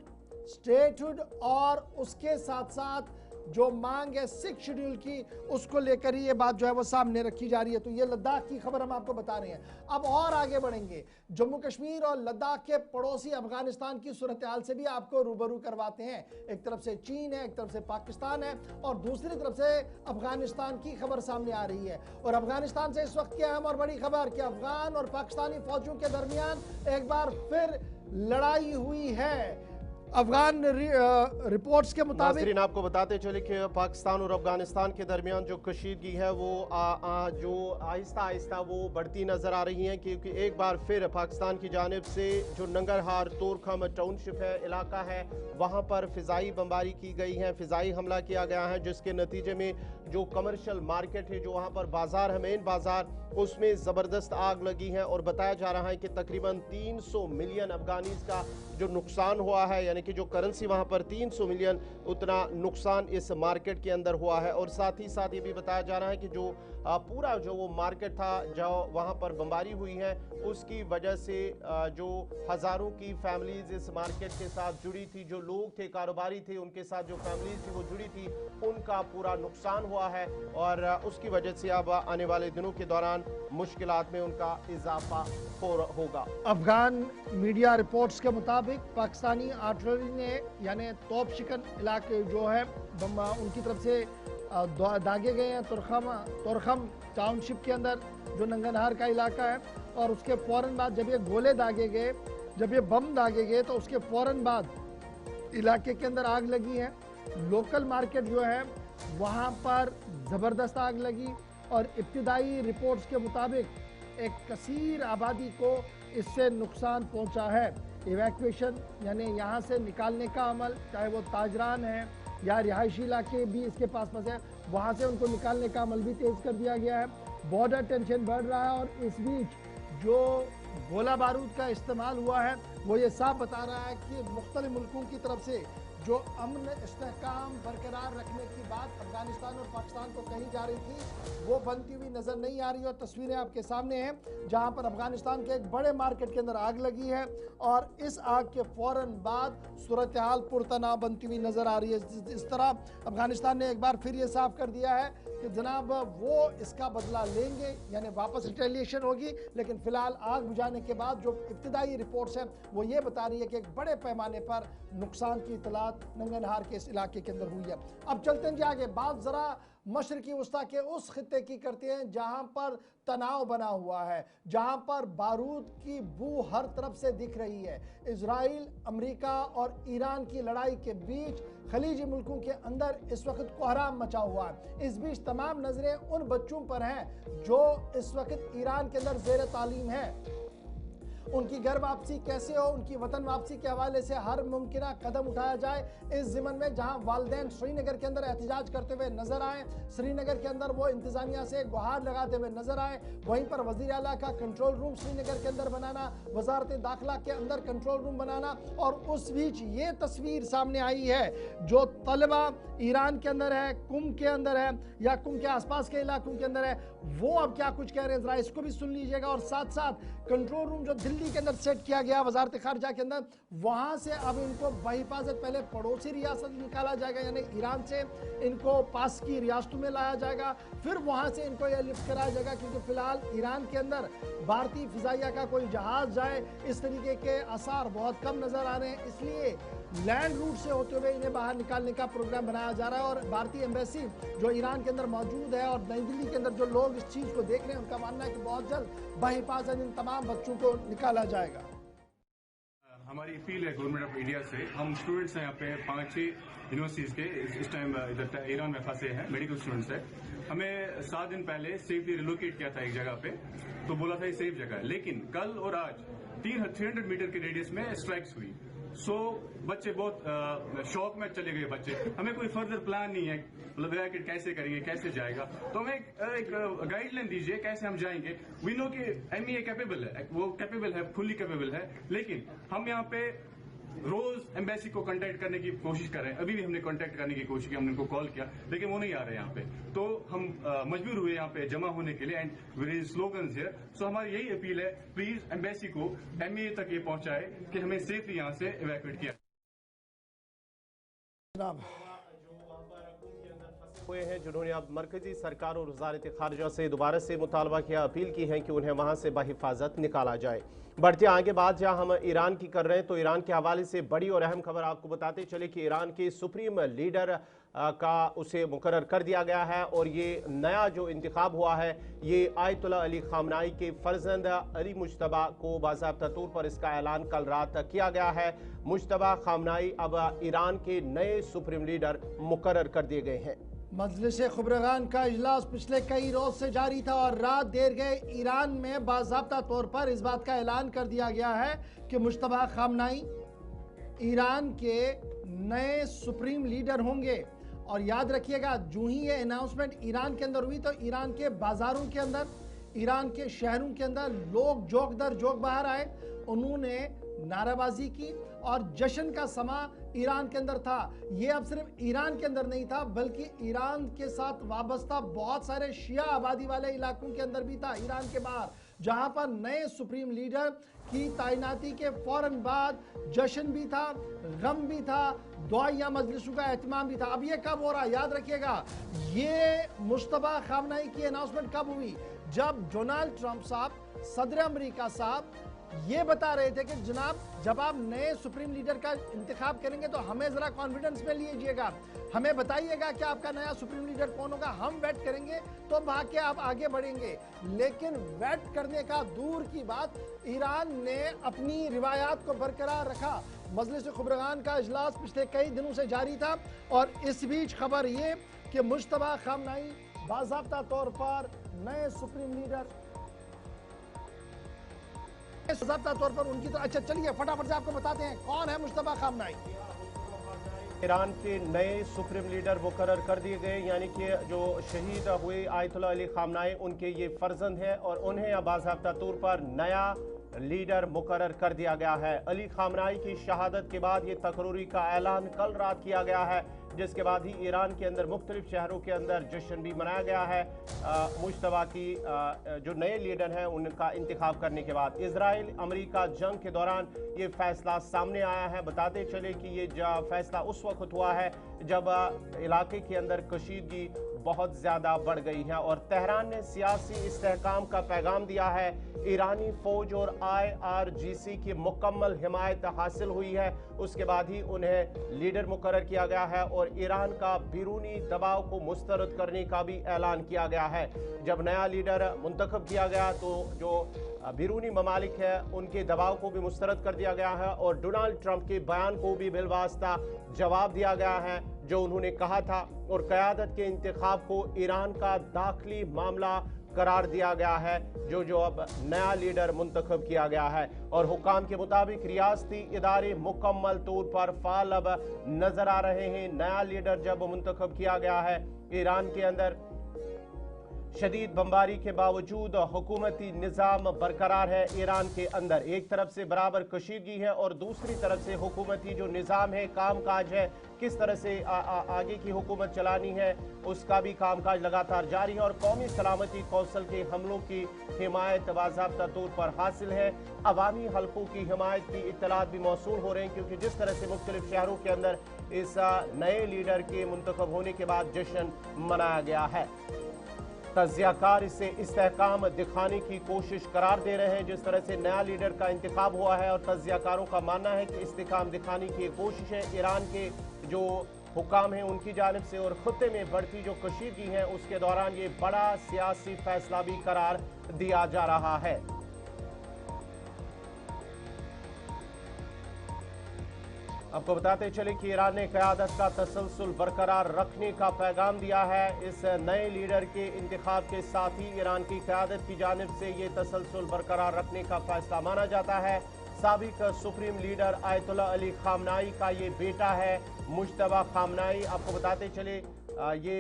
स्टेटहुड और उसके साथ साथ जो मांग है 6 शेड्यूल की, उसको लेकर ही ये बात जो है वो सामने रखी जा रही है। तो ये लद्दाख की खबर हम आपको बता रहे हैं। अब और आगे बढ़ेंगे, जम्मू कश्मीर और लद्दाख के पड़ोसी अफगानिस्तान की सूरत हाल से भी आपको रूबरू करवाते हैं। एक तरफ से चीन है, एक तरफ से पाकिस्तान है और दूसरी तरफ से अफगानिस्तान की खबर सामने आ रही है। और अफगानिस्तान से इस वक्त की अहम और बड़ी खबर कि अफगान और पाकिस्तानी फौजियों के दरमियान एक बार फिर लड़ाई हुई है। अफगान रिपोर्ट्स के मुताबिक नाज़रीन आपको बताते चले कि पाकिस्तान और अफगानिस्तान के दरमियान जो कशीदगी है वो जो आहिस्ता आहिस्ता वो बढ़ती नज़र आ रही है, क्योंकि एक बार फिर पाकिस्तान की जानिब से जो नंगरहार तोरखम टाउनशिप है, इलाका है, वहाँ पर फ़िज़ाई बमबारी की गई है, फ़िज़ाई हमला किया गया है, जिसके नतीजे में जो कमर्शियल मार्केट है, जो वहाँ पर बाज़ार है, मेन बाज़ार, उसमें ज़बरदस्त आग लगी है। और बताया जा रहा है कि तकरीबन 300 मिलियन अफगानीज़ का जो नुकसान हुआ है, यानी कि जो करेंसी वहाँ पर 300 मिलियन, उतना नुकसान इस मार्केट के अंदर हुआ है। और साथ ही साथ ये भी बताया जा रहा है कि जो पूरा जो वो मार्केट था, जो वहाँ पर बमबारी हुई है, उसकी वजह से जो हज़ारों की फैमिलीज़ इस मार्केट के साथ जुड़ी थी, जो लोग थे, कारोबारी थे, उनके साथ जो फैमिलीज़ थी वो जुड़ी थी, उनका पूरा नुकसान हुआ है। और उसकी वजह से अब आने वाले दिनों के दौरान मुश्किलात में उनका इजाफा होगा। अफगान मीडिया रिपोर्ट्स के मुताबिक पाकिस्तानी आर्टिलरी ने यानी तोप शिकन इलाके जो है उनकी तरफ से दागे गए हैं तोरखम टाउनशिप के अंदर, जो नंगरहार का इलाका है। और उसके फ़ौरन बाद जब ये गोले दागे गए, जब ये बम दागे गए, तो उसके फ़ौरन बाद इलाके के अंदर आग लगी है। लोकल मार्केट जो है वहाँ पर ज़बरदस्त आग लगी और इब्तिदाई रिपोर्ट्स के मुताबिक एक कसीर आबादी को इससे नुकसान पहुँचा है। इवैक्यूएशन यानी यहाँ से निकालने का अमल, चाहे वो ताजरान है या रिहायशी इलाके भी इसके पास है, वहाँ से उनको निकालने का अमल भी तेज़ कर दिया गया है। बॉर्डर टेंशन बढ़ रहा है और इस बीच जो गोला बारूद का इस्तेमाल हुआ है वो ये साफ बता रहा है कि मुख्तलिफ मुल्कों की तरफ से जो अमन इस्तेहकाम बरकरार रखने की बात अफगानिस्तान और पाकिस्तान को कही जा रही थी, वो बनती हुई नज़र नहीं आ रही। और तस्वीरें आपके सामने हैं जहां पर अफगानिस्तान के एक बड़े मार्केट के अंदर आग लगी है और इस आग के फ़ौरन बाद सूरत हाल पुरतनाव बनती हुई नज़र आ रही है। इस तरह अफगानिस्तान ने एक बार फिर ये साफ कर दिया है कि जनाब वो इसका बदला लेंगे, यानी वापस रिटेलिएशन होगी। लेकिन फ़िलहाल आग बुझाने के बाद जो इब्तिदाई रिपोर्ट्स हैं वो ये बता रही है कि एक बड़े पैमाने पर नुकसान की इतलात नंगरहार के इस इलाके के अंदर हुई है। अब चलते हैं जी आगे, बात ज़रा मशरकी वस्ता के उस खित्ते की करते हैं जहां पर तनाव बना हुआ है, जहां पर बारूद की बू हर तरफ से दिख रही है। इजराइल, अमेरिका और ईरान की लड़ाई के बीच खलीजी मुल्कों के अंदर इस वक्त कोहराम मचा हुआ है। इस बीच तमाम नजरें उन बच्चों पर हैं जो इस वक्त ईरान के अंदर ज़ेर तालीम है। उनकी घर वापसी कैसे हो, उनकी वतन वापसी के हवाले से हर मुमकिन कदम उठाया जाए इस ज़िमन में। जहां वालिदैन श्रीनगर के अंदर एहतजाज करते हुए नजर आए, श्रीनगर के अंदर वो इंतजामिया से गुहार लगाते हुए नजर आए, वहीं पर वज़ीर आला का कंट्रोल रूम श्रीनगर के अंदर बनाना, वजारत दाखिला के अंदर कंट्रोल रूम बनाना। और उस बीच ये तस्वीर सामने आई है जो तलबा ईरान के अंदर है, कुम के अंदर है या कुम के आसपास के इलाकों के अंदर है, वो अब क्या कुछ कह रहे हैं ज़रा इसको भी सुन लीजिएगा। और साथ साथ कंट्रोल रूम जो दिल्ली के अंदर सेट किया गया वजारत खारजा के अंदर, वहां से अब इनको बहिफाजत पहले पड़ोसी रियासत निकाला जाएगा, यानी ईरान से इनको पास की रियासतों में लाया जाएगा, फिर वहां से इनको यह लिफ्ट कराया जाएगा। क्योंकि फिलहाल ईरान के अंदर भारतीय फिजाइया का कोई जहाज जाए इस तरीके के आसार बहुत कम नजर आ रहे हैं, इसलिए लैंड रूट से होते हुए इन्हें बाहर निकालने का प्रोग्राम बनाया जा रहा है। और भारतीय एम्बेसी जो ईरान के अंदर मौजूद है और नई दिल्ली के अंदर जो लोग इस चीज़ को देख रहे हैं, उनका मानना है कि बहुत जल्द बहिफाजत इन तमाम बच्चों को निकाला जाएगा। हमारी अपील है गवर्नमेंट ऑफ इंडिया से, हम स्टूडेंट्स हैं यहाँ पे 5-6 यूनिवर्सिटीज़ के इस टाइम इधर ईरान में फंसे हैं, मेडिकल स्टूडेंट्स हैं। हमें 7 दिन पहले सेफली रिलोकेट किया था एक जगह पे, तो बोला था ये सेफ जगह है, लेकिन कल और आज 300 मीटर के रेडियस में स्ट्राइक्स हुई। बच्चे बहुत शौक में चले गए बच्चे, हमें कोई फर्दर प्लान नहीं है, मतलब इवैक्यूएट कैसे करेंगे, कैसे जाएगा, तो हमें एक गाइडलाइन दीजिए कैसे हम जाएंगे। वी नो कि एमईए कैपेबल है, वो कैपेबल है, फुल्ली कैपेबल है, लेकिन हम यहाँ पे रोज एम्बेसी को कांटेक्ट करने की कोशिश कर रहे हैं। अभी भी हमने कांटेक्ट करने की कोशिश की, हमने उनको कॉल किया, लेकिन वो नहीं आ रहे यहाँ पे, तो हम मजबूर हुए यहाँ पे जमा होने के लिए। एंड वेरी स्लोगन्स हियर, सो हमारी यही अपील है, प्लीज एम्बेसी को एमईए तक ये पहुंचाए कि हमें सेफली यहाँ से इवैक्यूएट किया। जनाब हुए हैं, जिन्होंने अब मरकजी सरकार और वजारत खारजा से दोबारा से मुतालबा किया, अपील की है कि उन्हें वहाँ से बहिफाजत निकाला जाए। बढ़ते आगे बात जहाँ हम ईरान की कर रहे हैं, तो ईरान के हवाले से बड़ी और अहम खबर आपको बताते चले कि ईरान के सुप्रीम लीडर का उसे मुकर्रर कर दिया गया है और ये नया जो इंतखाब हुआ है ये आयतुल्लाह अली खामनाई के फर्जंद अली मुश्तबा को बाज़ाब्ता तौर पर इसका ऐलान कल रात किया गया है। मुश्तबा खामनाई अब ईरान के नए सुप्रीम लीडर मुकर्रर कर दिए गए हैं। मजलिस खुबरगान का इजलास पिछले कई रोज से जारी था और रात देर गए ईरान में बाज़ाब्ता तौर पर इस बात का ऐलान कर दिया गया है कि मुश्तबा खामनाई ईरान के नए सुप्रीम लीडर होंगे। और याद रखिएगा, जो ही ये अनाउंसमेंट ईरान के अंदर हुई तो ईरान के बाजारों के अंदर, ईरान के शहरों के अंदर लोग जोक दर जोक बाहर आए, उन्होंने नाराबाजी की और जश्न का समा ईरान के अंदर था। ये अब सिर्फ ईरान के अंदर नहीं था बल्कि ईरान के साथ वाबस्ता बहुत सारे शिया आबादी वाले इलाकों के अंदर भी था, ईरान के बाहर, जहां पर नए सुप्रीम लीडर की तैनाती के फौरन बाद जश्न भी था, गम भी था, दुआया मजलिसों का एहतमाम भी था। अब ये कब हो रहा, याद रखिएगा, ये मुश्तबा खामनाई की अनाउंसमेंट कब हुई? जब डोनाल्ड ट्रंप साहब, सदर अमेरिका साहब ये बता रहे थे कि जनाब जब आप नए सुप्रीम लीडर का इंतखाब करेंगे तो हमें जरा कॉन्फिडेंस में लीजिएगा, हमें बताइएगा कि आपका नया सुप्रीम लीडर कौन होगा, हम वेट करेंगे तो बाकी आप आगे बढ़ेंगे। लेकिन वेट करने का दूर की बात, ईरान ने अपनी रिवायात को बरकरार रखा। मजलिस खुबरगान का इजलास पिछले कई दिनों से जारी था और इस बीच खबर ये कि मुश्तबा खामनाई बाज़ाब्ता तौर पर नए सुप्रीम लीडर बाज़ाब्ता तौर पर उनकी तो अच्छा चलिए फटाफट से आपको बताते हैं कौन है मुश्तबा खामनाई। ईरान के नए सुप्रीम लीडर मुकर्रर कर दिए गए, यानी कि जो शहीद हुए आयतुल्लाह अली खामनाई उनके ये फर्जंद है और उन्हें बाज़ाब्ता तौर पर नया लीडर मुकर्रर कर दिया गया है। अली खामनाई की शहादत के बाद ये तकरीर का ऐलान कल रात किया गया है, जिसके बाद ही ईरान के अंदर मुख्तलिफ शहरों के अंदर जश्न भी मनाया गया है मुश्तबा की जो नए लीडर हैं उनका इंतखाब करने के बाद। इजराइल अमेरिका जंग के दौरान ये फैसला सामने आया है। बताते चले कि ये फैसला उस वक्त हुआ है जब इलाके के अंदर कशीदगी बहुत ज़्यादा बढ़ गई है और तेहरान ने सियासी इस्तेहकाम का पैगाम दिया है। ईरानी फौज और IRGC की मुकम्मल हिमायत हासिल हुई है, उसके बाद ही उन्हें लीडर मुकर्रर किया गया है और ईरान का बैरूनी दबाव को मुस्तरद करने का भी ऐलान किया गया है। जब नया लीडर मुंतखब किया गया तो जो बैरूनी ममालिक है उनके दबाव को भी मुस्तरद कर दिया गया है और डोनाल्ड ट्रंप के बयान को भी बिलवास्ता जवाब दिया गया है जो उन्होंने कहा था और क़यादत के इंतखाब को ईरान का दाखिली मामला करार दिया गया है जो अब नया लीडर मुंतखब किया गया है। और हुकाम के मुताबिक रियासती इदारे मुकम्मल तौर पर फाल अब नजर आ रहे हैं। नया लीडर जब मुंतखब किया गया है, ईरान के अंदर शदीद बमबारी के बावजूद हुकूमती निज़ाम बरकरार है। ईरान के अंदर एक तरफ से बराबर कशीदगी है और दूसरी तरफ से हुकूमती जो निज़ाम है, काम काज है, किस तरह से आगे की हुकूमत चलानी है उसका भी कामकाज लगातार जारी है और कौमी सलामती कौंसिल के हमलों की हिमायत बाज़ाब्ता तौर पर हासिल है। अवामी हल्कों की हिमायत की इत्तलात भी मौसूल हो रहे हैं क्योंकि जिस तरह से मुख्तलिफ शहरों के अंदर इस नए लीडर के मुंतखब होने के बाद जश्न मनाया गया है। तज्जियाकार इसे इस्तेहकाम दिखाने की कोशिश करार दे रहे हैं जिस तरह से नया लीडर का इंतखाब हुआ है और तज्जियाकारों का मानना है कि इस्तेहकाम दिखाने की कोशिश है ईरान के जो हुकाम हैं उनकी जानिब से और खत्ते में बढ़ती जो कशीदगी है उसके दौरान ये बड़ा सियासी फैसला भी करार दिया जा रहा है। आपको बताते चले कि ईरान ने क़यादत का तसलसल बरकरार रखने का पैगाम दिया है। इस नए लीडर के इंतखाब के साथ ही ईरान की क़यादत की जानिब से ये तसलसल बरकरार रखने का फैसला माना जाता है। साबिक सुप्रीम लीडर आयतुल्लाह अली खामनाई का ये बेटा है मुश्तबा खामनाई। आपको बताते चले ये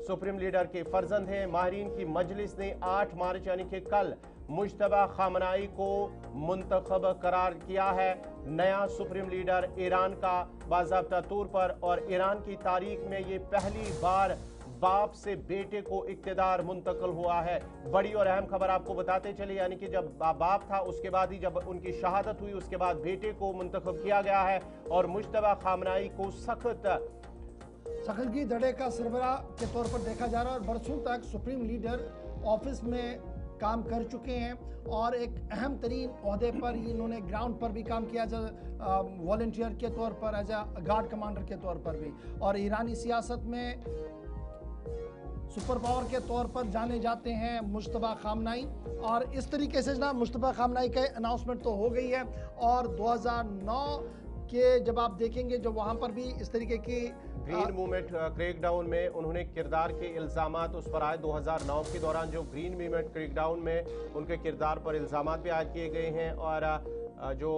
सुप्रीम लीडर के फर्जंद हैं। माहिरीन की मजलिस ने 8 मार्च यानी कि कल मुश्तबा खामनाई को मुंतखब करार किया है नया सुप्रीम लीडर ईरान का बाज़ाब्ता तौर पर और ईरान की तारीख में ये पहली बार बाप से बेटे को इक़्तिदार मुंतकिल हुआ है। बड़ी और अहम खबर आपको बताते चले, यानी कि जब बाप था उसके बाद ही जब उनकी शहादत हुई उसके बाद बेटे को मुंतखब किया गया है और मुश्तबा खामनाई को सख्त शकलगी धड़े का सरबराह के तौर पर देखा जा रहा है और बरसों तक सुप्रीम लीडर ऑफिस में काम कर चुके हैं और एक अहम तरीन ओहदे पर इन्होंने ग्राउंड पर भी काम किया, वॉलंटियर के तौर पर, एज अ गार्ड कमांडर के तौर पर भी, और ईरानी सियासत में सुपर पावर के तौर पर जाने जाते हैं मुश्तबा खामनाई। और इस तरीके से जनाब मुश्तबा खामनाई का अनाउंसमेंट तो हो गई है और 2009 के जब आप देखेंगे जो वहाँ पर भी इस तरीके की ग्रीन मूवमेंट क्रैकडाउन में उन्होंने किरदार के इल्ज़ामात उस पर आए। 2009 के दौरान जो ग्रीन मूवमेंट क्रैकडाउन में उनके किरदार पर इल्ज़ामात भी आयद किए गए हैं और जो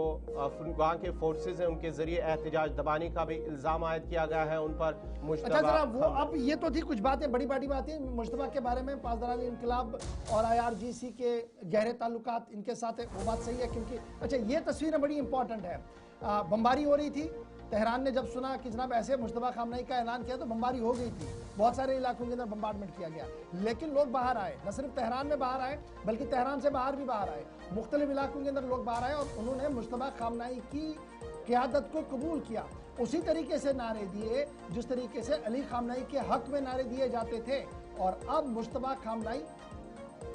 वहाँ के फोर्सेस हैं उनके जरिए एहतजाज दबाने का भी इल्ज़ाम आयद किया गया है उन पर। अच्छा जरा वो अब ये तो थी कुछ बातें, बड़ी बड़ी बातें मुश्तबा के बारे में, पासदारान इनकलाब और IRGC के गहरे ताल्लुकात इनके साथ है, वो बात सही है क्योंकि अच्छा ये तस्वीरें बड़ी इंपॉर्टेंट है। बमबारी हो रही थी, तेहरान ने जब सुना कि जनाब ऐसे मुश्तबा खामनाई का ऐलान किया तो बमबारी हो गई थी, बहुत सारे इलाकों के अंदर बम्बार्डमेंट किया गया, लेकिन लोग बाहर आए, न सिर्फ तेहरान में बाहर आए बल्कि तेहरान से बाहर भी बाहर आए, मुख्तलिफ इलाकों के अंदर लोग बाहर आए और उन्होंने मुश्तबा खामनाई की क़यादत को कबूल किया। उसी तरीके से नारे दिए जिस तरीके से अली खामनाई के हक में नारे दिए जाते थे। और अब मुश्तबा खामनाई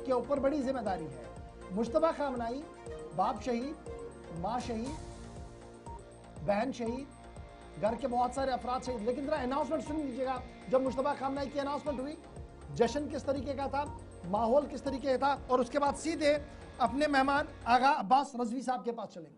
के ऊपर बड़ी जिम्मेदारी है। मुश्तबा खामनाई बाप शहीद, माँ शहीद, बहन शहीद, घर के बहुत सारे अफराद शहीद, लेकिन जरा अनाउंसमेंट सुन लीजिएगा। जब मुश्तबा खामनाई की अनाउंसमेंट हुई, जश्न किस तरीके का था, माहौल किस तरीके का था, और उसके बाद सीधे अपने मेहमान आगा अब्बास रजवी साहब के पास चलेंगे।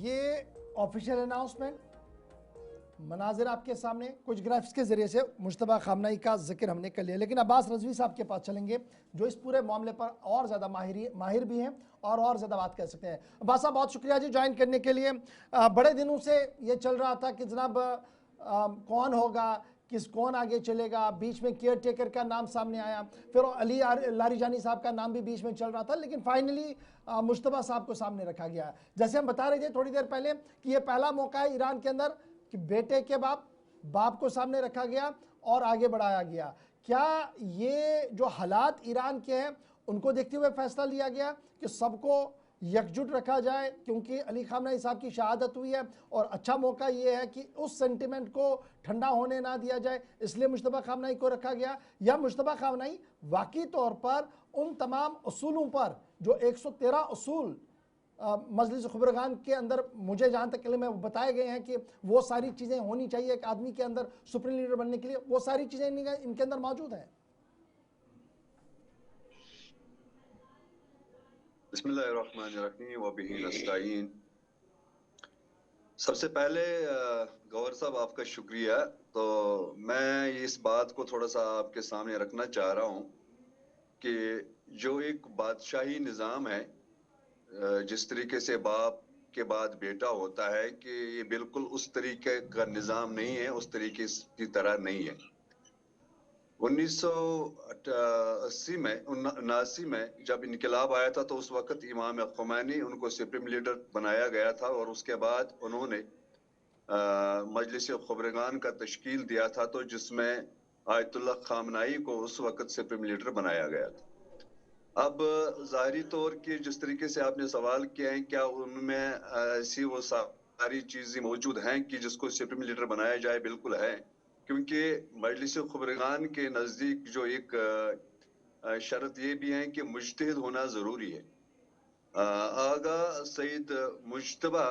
ये ऑफिशियल अनाउंसमेंट मनाजिर आपके सामने, कुछ ग्राफिक्स के जरिए से मुश्तबा खामनाई का जिक्र हमने कर लिया, लेकिन अब्बास रजवी साहब के पास चलेंगे जो इस पूरे मामले पर और ज़्यादा माहिर भी हैं और ज़्यादा बात कर सकते हैं। अब्बास साहब बहुत शुक्रिया जी ज्वाइन करने के लिए। बड़े दिनों से ये चल रहा था कि जनाब कौन होगा, कौन आगे चलेगा, बीच में केयर टेकर का नाम सामने आया, फिर अली लारीजानी साहब का नाम भी बीच में चल रहा था, लेकिन फाइनली मुश्तबा साहब को सामने रखा गया। जैसे हम बता रहे थे थोड़ी देर पहले कि ये पहला मौका है ईरान के अंदर कि बेटे के बाप को सामने रखा गया और आगे बढ़ाया गया। क्या ये जो हालात ईरान के हैं उनको देखते हुए फैसला लिया गया कि सबको यकजुट रखा जाए, क्योंकि अली खामनाई साहब की शहादत हुई है और अच्छा मौका ये है कि उस सेंटिमेंट को ठंडा होने ना दिया जाए, इसलिए मुश्तबा खामनाई को रखा गया? या मुश्तबा खामनाई वाकई तौर पर उन तमाम उसूलों पर जो 113 उसूल मजलिस खुबरगान के अंदर मुझे जहाँ तक में बताए गए हैं कि वो सारी चीज़ें होनी चाहिए एक आदमी के अंदर सुप्रीम लीडर बनने के लिए, वो सारी चीज़ें इनके अंदर मौजूद हैं? बिस्मिल्लाहिर्रहमानिर्रहीम व बिही नस्ताईन। सबसे पहले गौहर साहब आपका शुक्रिया। तो मैं इस बात को थोड़ा सा आपके सामने रखना चाह रहा हूँ कि जो एक बादशाही निज़ाम है, जिस तरीके से बाप के बाद बेटा होता है, कि ये बिल्कुल उस तरीके का निज़ाम नहीं है, उस तरीके की तरह नहीं है। 1980 में 79 में जब इनकलाब आया था तो उस वक्त इमाम खुमैनी उनको सुप्रीम लीडर बनाया गया था और उसके बाद उन्होंने मजलिस खुबरगान का तश्कील दिया था, तो जिसमें आयतुल्लाह खामनाई को उस वक्त सुप्रीम लीडर बनाया गया था। अब ज़ाहिरी तौर की जिस तरीके से आपने सवाल किया है, क्या उनमें ऐसी वो सारी चीज़ें मौजूद हैं कि जिसको सुप्रीम लीडर बनाया जाए? बिल्कुल है, क्योंकि मजलिस खुबरगान के नज़दीक जो एक शर्त ये भी है कि मुज्तहिद होना ज़रूरी है। आगा सईद मुज्तबा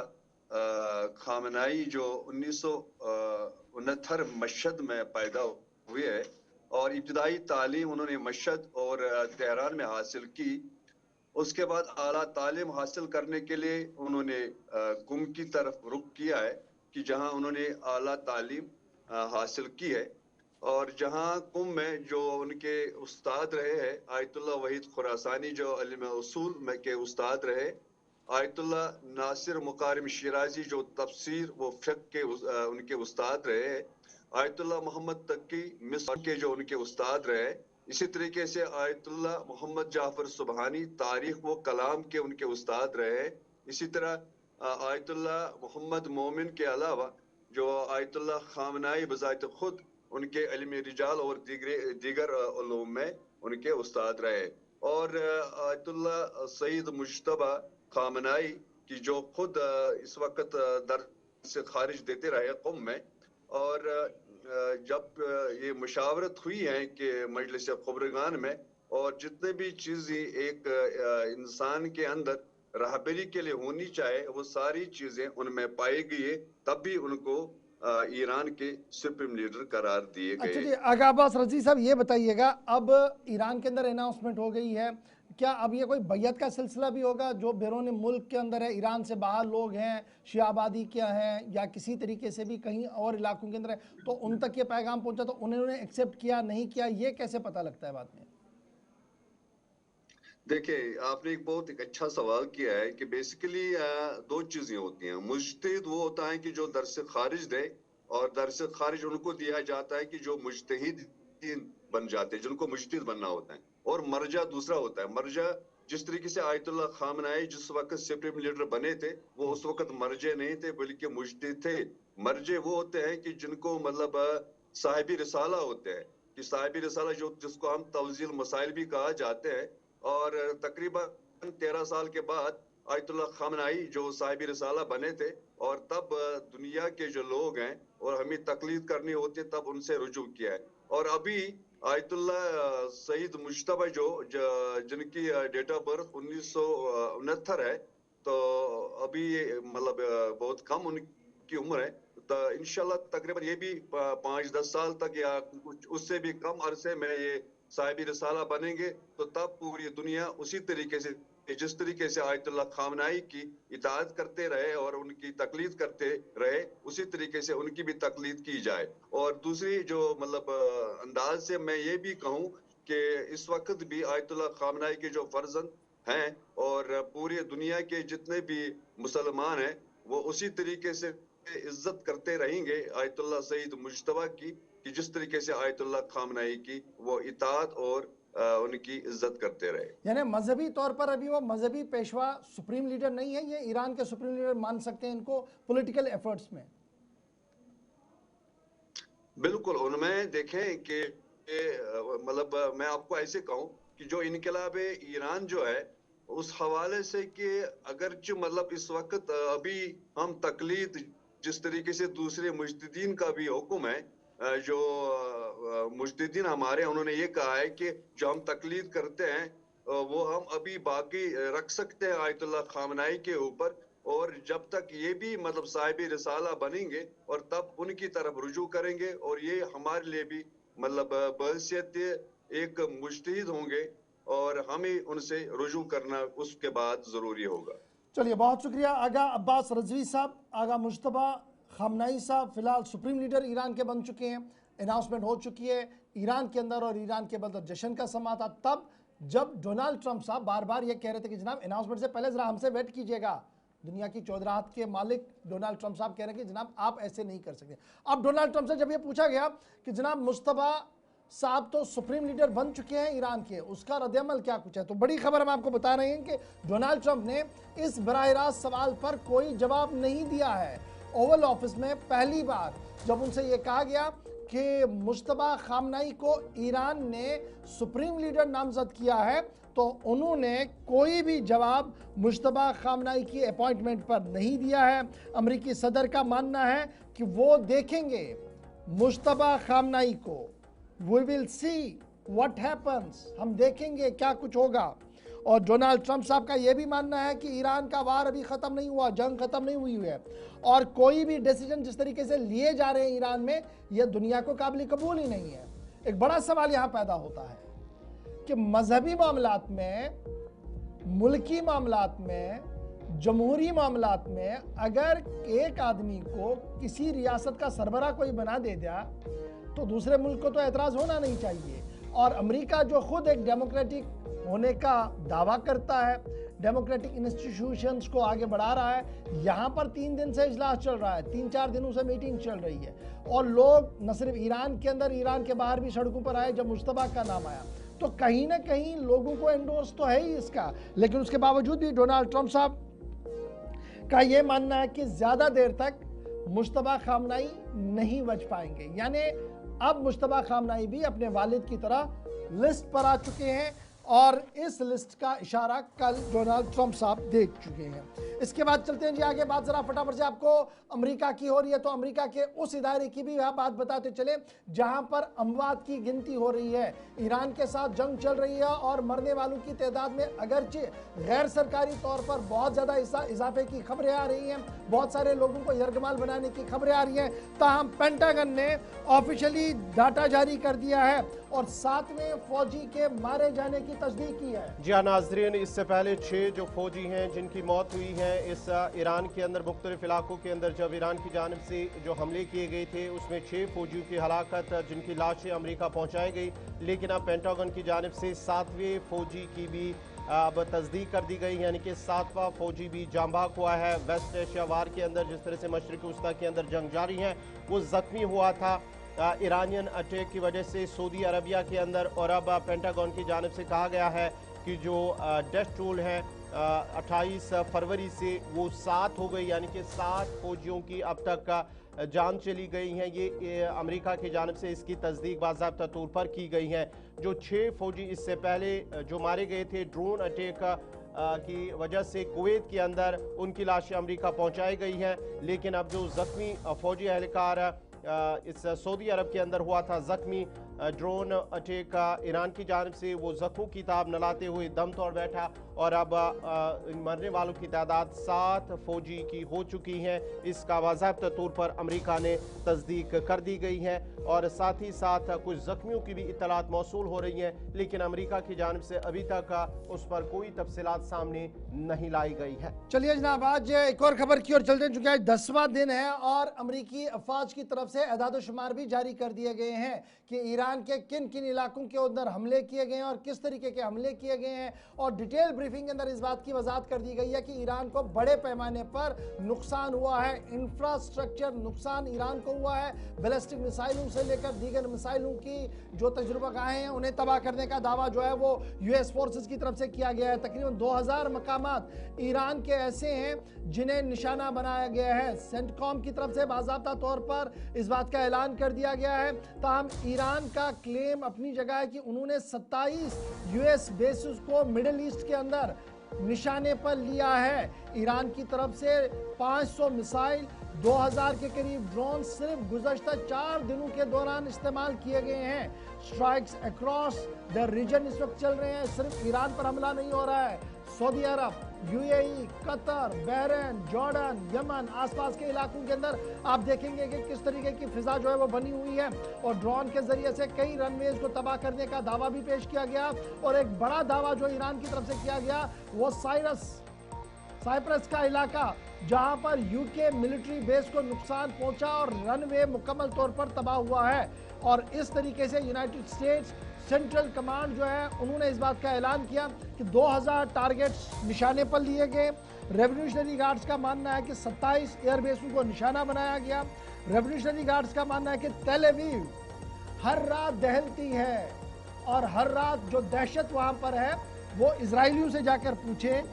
खामनाई जो 1969 मशहद में पैदा हुए है और इब्तदाई तालीम उन्होंने मशहद और तेहरान में हासिल की। उसके बाद आला तालीम हासिल करने के लिए उन्होंने कुम की तरफ रुख किया है कि जहां उन्होंने आला तालीम हासिल की है। और जहां कुम में जो उनके उस्ताद रहे हैं आयतुल्लाह वहीद खुरासानी जो इल्म उसूल में के उस्ताद रहे, आयतुल्लाह नासिर मुकारिम शिराजी जो तफसीर व फ़िक़्ह के उनके उस्ताद रहे, आयतुल्लाह मोहम्मद तकी मिस्र के जो उनके उस्ताद रहे, इसी तरीके से आयतुल्लाह मोहम्मद जाफर सुबहानी तारीख व कलाम के उनके उस्ताद रहे। इसी तरह आयतुल्लाह मोहम्मद मोमिन के अलावा जो आयतुल्लाह खामनाई बज़ात खुद उनके इल्म रिजाल और दीगर उलूम में उनके उस्ताद रहे। और आयतुल्लाह सईद मुज्तबा खामनाई की जो खुद इस वक्त दर्स से खारिज देते रहे क़ुम में, और जब ये मुशावरत हुई है कि मजलिस ख़ुबरगान में, और जितने भी चीज़ें एक इंसान के अंदर रहबरी के लिए होनी चाहिए वो सारी चीज़ें उनमें पाई गई है, तब भी उनको ईरान के सुप्रीम लीडर करार दिए गए। अच्छा जी, आगा अब्बास रज़वी साहब ये बताइएगा, अब ईरान के अंदर अनाउंसमेंट हो गई है, क्या अब ये कोई बैयत का सिलसिला भी होगा? जो बैरून मुल्क के अंदर है, ईरान से बाहर लोग हैं, शिया आबादी क्या हैं या किसी तरीके से भी कहीं और इलाकों के अंदर है, तो उन तक ये पैगाम पहुंचा तो उन्होंने एक्सेप्ट किया नहीं किया, ये कैसे पता लगता है बाद में? देखिए, आपने एक बहुत अच्छा सवाल किया है कि बेसिकली दो चीजें होती हैं। मुज्तहिद वो होता है कि जो दर्स खारिज दे, और दर्स खारिज उनको दिया जाता है कि जो मुज्तहिद बन जाते हैं, जिनको मुज्तहिद बनना होता है। और मर्जा दूसरा होता है। मर्जा जिस तरीके से आयतुल्लाह खामनाई जिस वक्त सुप्रीम लीडर बने थे, वो उस वक्त मर्जे नहीं थे बल्कि मुज्तहिद थे। मर्जे वो होते हैं कि जिनको मतलब साहिबी रिसाला होते हैं, कि साहिबी रिसाला जो जिसको हम तवजील मसाइल भी कहा जाते हैं। और तकरीबन 13 साल के बाद आयतुल्लाह खामनाई जो साहिबी रिसाला बने थे, और तब दुनिया के जो लोग हैं और हमें तकलीद करनी होती है तब उनसे रुजू किया है। और अभी आयतुल्लाह सईद मुज्तबा जो जिनकी डेट ऑफ बर्थ 1969 है, तो अभी मतलब बहुत कम उनकी उम्र है, तो इंशाल्लाह तकरीबन ये भी 5-10 साल तक या कुछ उससे भी कम अरसे में ये साहिबी रिसाला बनेंगे। तो तब पूरी दुनिया उसी तरीके से जिस तरीके से आयतुल्लाह खामनाई की इताअत करते रहे और उनकी तकलीद करते रहे, उसी तरीके से उनकी भी तकलीद की जाए। और दूसरी जो मतलब अंदाज से मैं ये भी कहूँ कि इस वक्त भी आयतुल्लाह खामनाई के जो फर्जंद हैं और पूरी दुनिया के जितने भी मुसलमान हैं, वो उसी तरीके से इज्जत करते रहेंगे आयतुल्लाह सईद मुज्तबा की, कि जिस तरीके से आयतुल्लाह खामनाई की वो इताअत और उनकी इज्जत करते रहे। यानी मजहबी तौर पर अभी वो मजहबी पेशवा सुप्रीम लीडर नहीं है, ये ईरान के सुप्रीम लीडर मान सकते हैं इनको पॉलिटिकल एफर्ट्स में? बिल्कुल, उनमें देखें कि मतलब मैं आपको ऐसे कहूं कि जो इनकलाब ईरान जो है उस हवाले से कि अगरचे मतलब इस वक्त अभी हम तकलीद जिस तरीके से दूसरे मुज्तहिदीन का भी हुक्म है, जो मुज्तहिदीन हमारे उन्होंने ये कहा है कि जो हम तकलीद करते हैं वो हम अभी बाकी रख सकते हैं आयतुल्लाह खामनाई के ऊपर, और जब तक ये भी मतलब साहिबी रिसाला बनेंगे और तब उनकी तरफ रुजू करेंगे, और ये हमारे लिए भी मतलब बहैसियत एक मुज्तहिद होंगे और हमें उनसे रुजू करना उसके बाद ज़रूरी होगा। चलिए, बहुत शुक्रिया आगा अब्बास रज़वी साहब। आगा मुज्तबा खामनाई साहब फिलहाल सुप्रीम लीडर ईरान के बन चुके हैं, अनाउंसमेंट हो चुकी है ईरान के अंदर, और ईरान के अंदर जश्न का समा था तब जब डोनाल्ड ट्रंप साहब बार बार ये कह रहे थे कि जनाब अनाउंसमेंट से पहले ज़रा हमसे वेट कीजिएगा। दुनिया की चौधराहत के मालिक डोनाल्ड ट्रंप साहब कह रहे हैं कि जनाब आप ऐसे नहीं कर सकते। अब डोनाल्ड ट्रंप से जब ये पूछा गया कि जनाब मुज्तबा साहब तो सुप्रीम लीडर बन चुके हैं ईरान के, उसका रद्द-ए-अमल क्या कुछ है, तो बड़ी खबर हम आपको बता रहे हैं कि डोनाल्ड ट्रंप ने इस बराह रास्त सवाल पर कोई जवाब नहीं दिया है। ओवल ऑफिस में पहली बार जब उनसे ये कहा गया कि मुज्तबा खामनाई को ईरान ने सुप्रीम लीडर नामजद किया है, तो उन्होंने कोई भी जवाब मुज्तबा खामनाई की अपॉइंटमेंट पर नहीं दिया है। अमेरिकी सदर का मानना है कि वो देखेंगे मुज्तबा खामनाई को, we will see what happens, हम देखेंगे क्या कुछ होगा। और डोनाल्ड ट्रंप साहब का यह भी मानना है कि ईरान का वार अभी ख़त्म नहीं हुआ, जंग ख़त्म नहीं हुई है, और कोई भी डिसीजन जिस तरीके से लिए जा रहे हैं ईरान में, यह दुनिया को काबिल कबूल ही नहीं है। एक बड़ा सवाल यहाँ पैदा होता है कि मजहबी मामलात में, मुल्की मामलात में, जमहूरी मामलात में अगर एक आदमी को किसी रियासत का सरबराह कोई बना दे दिया तो दूसरे मुल्क को तो एतराज़ होना नहीं चाहिए। और अमेरिका जो खुद एक डेमोक्रेटिक होने का दावा करता है, डेमोक्रेटिक इंस्टीट्यूशंस को आगे बढ़ा रहा है, यहाँ पर 3 दिन से इजलास चल रहा है, 3-4 दिनों से मीटिंग चल रही है और लोग न सिर्फ ईरान के अंदर, ईरान के बाहर भी सड़कों पर आए जब मुश्तबा का नाम आया। तो कहीं ना कहीं लोगों को एंडोर्स तो है ही इसका, लेकिन उसके बावजूद भी डोनाल्ड ट्रंप साहब का ये मानना है कि ज़्यादा देर तक मुश्तबा खामनाई नहीं बच पाएंगे। यानी अब मुश्तबा खामनाई भी अपने वालिद की तरह लिस्ट पर आ चुके हैं और इस लिस्ट का इशारा कल डोनाल्ड ट्रंप साहब दे चुके हैं। इसके बाद चलते हैं जी आगे, बात जरा फटाफट से आपको अमेरिका की हो रही है, तो अमेरिका के उस इदारे की भी यहाँ बात बताते चले जहां पर अमवात की गिनती हो रही है। ईरान के साथ जंग चल रही है और मरने वालों की तादाद में अगरचे गैर सरकारी तौर पर बहुत ज़्यादा इजाफे की खबरें आ रही हैं, बहुत सारे लोगों को यरगमाल बनाने की खबरें आ रही हैं, ताहम पेंटागन ने ऑफिशियली डाटा जारी कर दिया है और 7वें फौजी के मारे जाने की तस्दीक की है। जी हाँ नाजरीन, इससे पहले 6 जो फौजी हैं जिनकी मौत हुई है इस ईरान के अंदर मुख्तलिफ इलाकों के अंदर जब ईरान की जानिब से जो हमले किए गए थे उसमें 6 फौजियों की हलाकत जिनकी लाशें अमेरिका पहुंचाई गई, लेकिन अब पेंटागन की जानिब से 7वें फौजी की भी अब तस्दीक कर दी गई, यानी कि 7वां फौजी भी जांबाक हुआ है। वेस्ट एशिया वार के अंदर जिस तरह से मशरिक़ वस्ता के अंदर जंग जारी है वो ज़ख्मी हुआ था ईरानियन अटैक की वजह से सऊदी अरबिया के अंदर, और अब पेंटागन की जानिब से कहा गया है कि जो डेथ टोल है 28 फरवरी से वो 7 हो गई, यानी कि 7 फौजियों की अब तक जान चली गई हैं। ये अमेरिका की जानिब से इसकी तस्दीक बाज़ाब्ता तौर पर की गई है। जो 6 फौजी इससे पहले जो मारे गए थे ड्रोन अटैक की वजह से कुवैत के अंदर, उनकी लाशें अमेरिका पहुंचाई गई हैं, लेकिन अब जो ज़ख्मी फौजी एहलकार इस सऊदी अरब के अंदर हुआ था ज़ख्मी ड्रोन अटैक ईरान की जानिब से, वो ज़ख्मों की ताब न लाते हुए दम तोड़ बैठा और अब मरने वालों की तादाद 7 फौजी की हो चुकी है। इसका बाज़ाब्ता तौर पर अमेरिका ने तस्दीक कर दी गई है और साथ ही साथ कुछ ज़ख्मियों की भी इत्तलात मौसूल हो रही हैं, लेकिन अमेरिका की जानिब से अभी तक उस पर कोई तफसीलात सामने नहीं लाई गई है। चलिए जनाब, आज एक और खबर की ओर चलते हैं, चूंकि आज 10वां दिन है और अमरीकी अफवाज की तरफ से एदाद-ओ-शुमार भी जारी कर दिए गए हैं कि ईरान के किन किन इलाकों के अंदर हमले किए गए हैं और किस तरीके के हमले किए गए हैं। और डिटेल ब्रीफिंग के अंदर इस बात की वजाहत कर दी गई है कि ईरान को बड़े पैमाने पर नुकसान हुआ है, इंफ्रास्ट्रक्चर नुकसान ईरान को हुआ है, बैलिस्टिक मिसाइलों से लेकर दीगर मिसाइलों की जो तजुर्बागाहें हैं उन्हें तबाह करने का दावा जो है वो यूएस फोर्सेस की तरफ से किया गया है। तकरीबन 2000 मकामात ईरान के ऐसे हैं जिन्हें निशाना बनाया गया है। सेंटकॉम की तरफ से बाज़ाब्ता तौर पर इस बात का ऐलान कर दिया गया है। ताहम ईरान का क्लेम अपनी जगह है कि उन्होंने 27 यूएस बेसिस को मिडिल ईस्ट के अंदर निशाने पर लिया है। ईरान की तरफ से 500 मिसाइल, 2000 के करीब ड्रोन सिर्फ गुज़श्ता 4 दिनों के दौरान इस्तेमाल किए गए हैं। स्ट्राइक्स अक्रॉस द रीजन इस वक्त चल रहे हैं। सिर्फ ईरान पर हमला नहीं हो रहा है, Saudi Arab, UAE, Qatar, Bahrain, Jordan, Yemen, आसपास के इलाकों के अंदर आप देखेंगे कि किस तरीके की फिजा जो है वो बनी हुई है और ड्रोन के जरिए से कई रनवेज को तबाह करने का दावा भी पेश किया गया। और एक बड़ा दावा जो ईरान की तरफ से किया गया वो साइप्रस का इलाका, जहां पर यूके मिलिट्री बेस को नुकसान पहुंचा और रनवे मुकम्मल तौर पर तबाह हुआ है। और इस तरीके से यूनाइटेड स्टेट्स सेंट्रल कमांड जो है उन्होंने इस बात का ऐलान किया कि 2000 टारगेट्स निशाने पर लिए गए। रेवोल्यूशनरी गार्ड्स का मानना है कि 27 एयरबेसों को निशाना बनाया गया। रेवोल्यूशनरी गार्ड्स का मानना है कि तेल अवीव हर रात दहलती है और हर रात जो दहशत वहां पर है वो इजरायलियों से जाकर पूछे।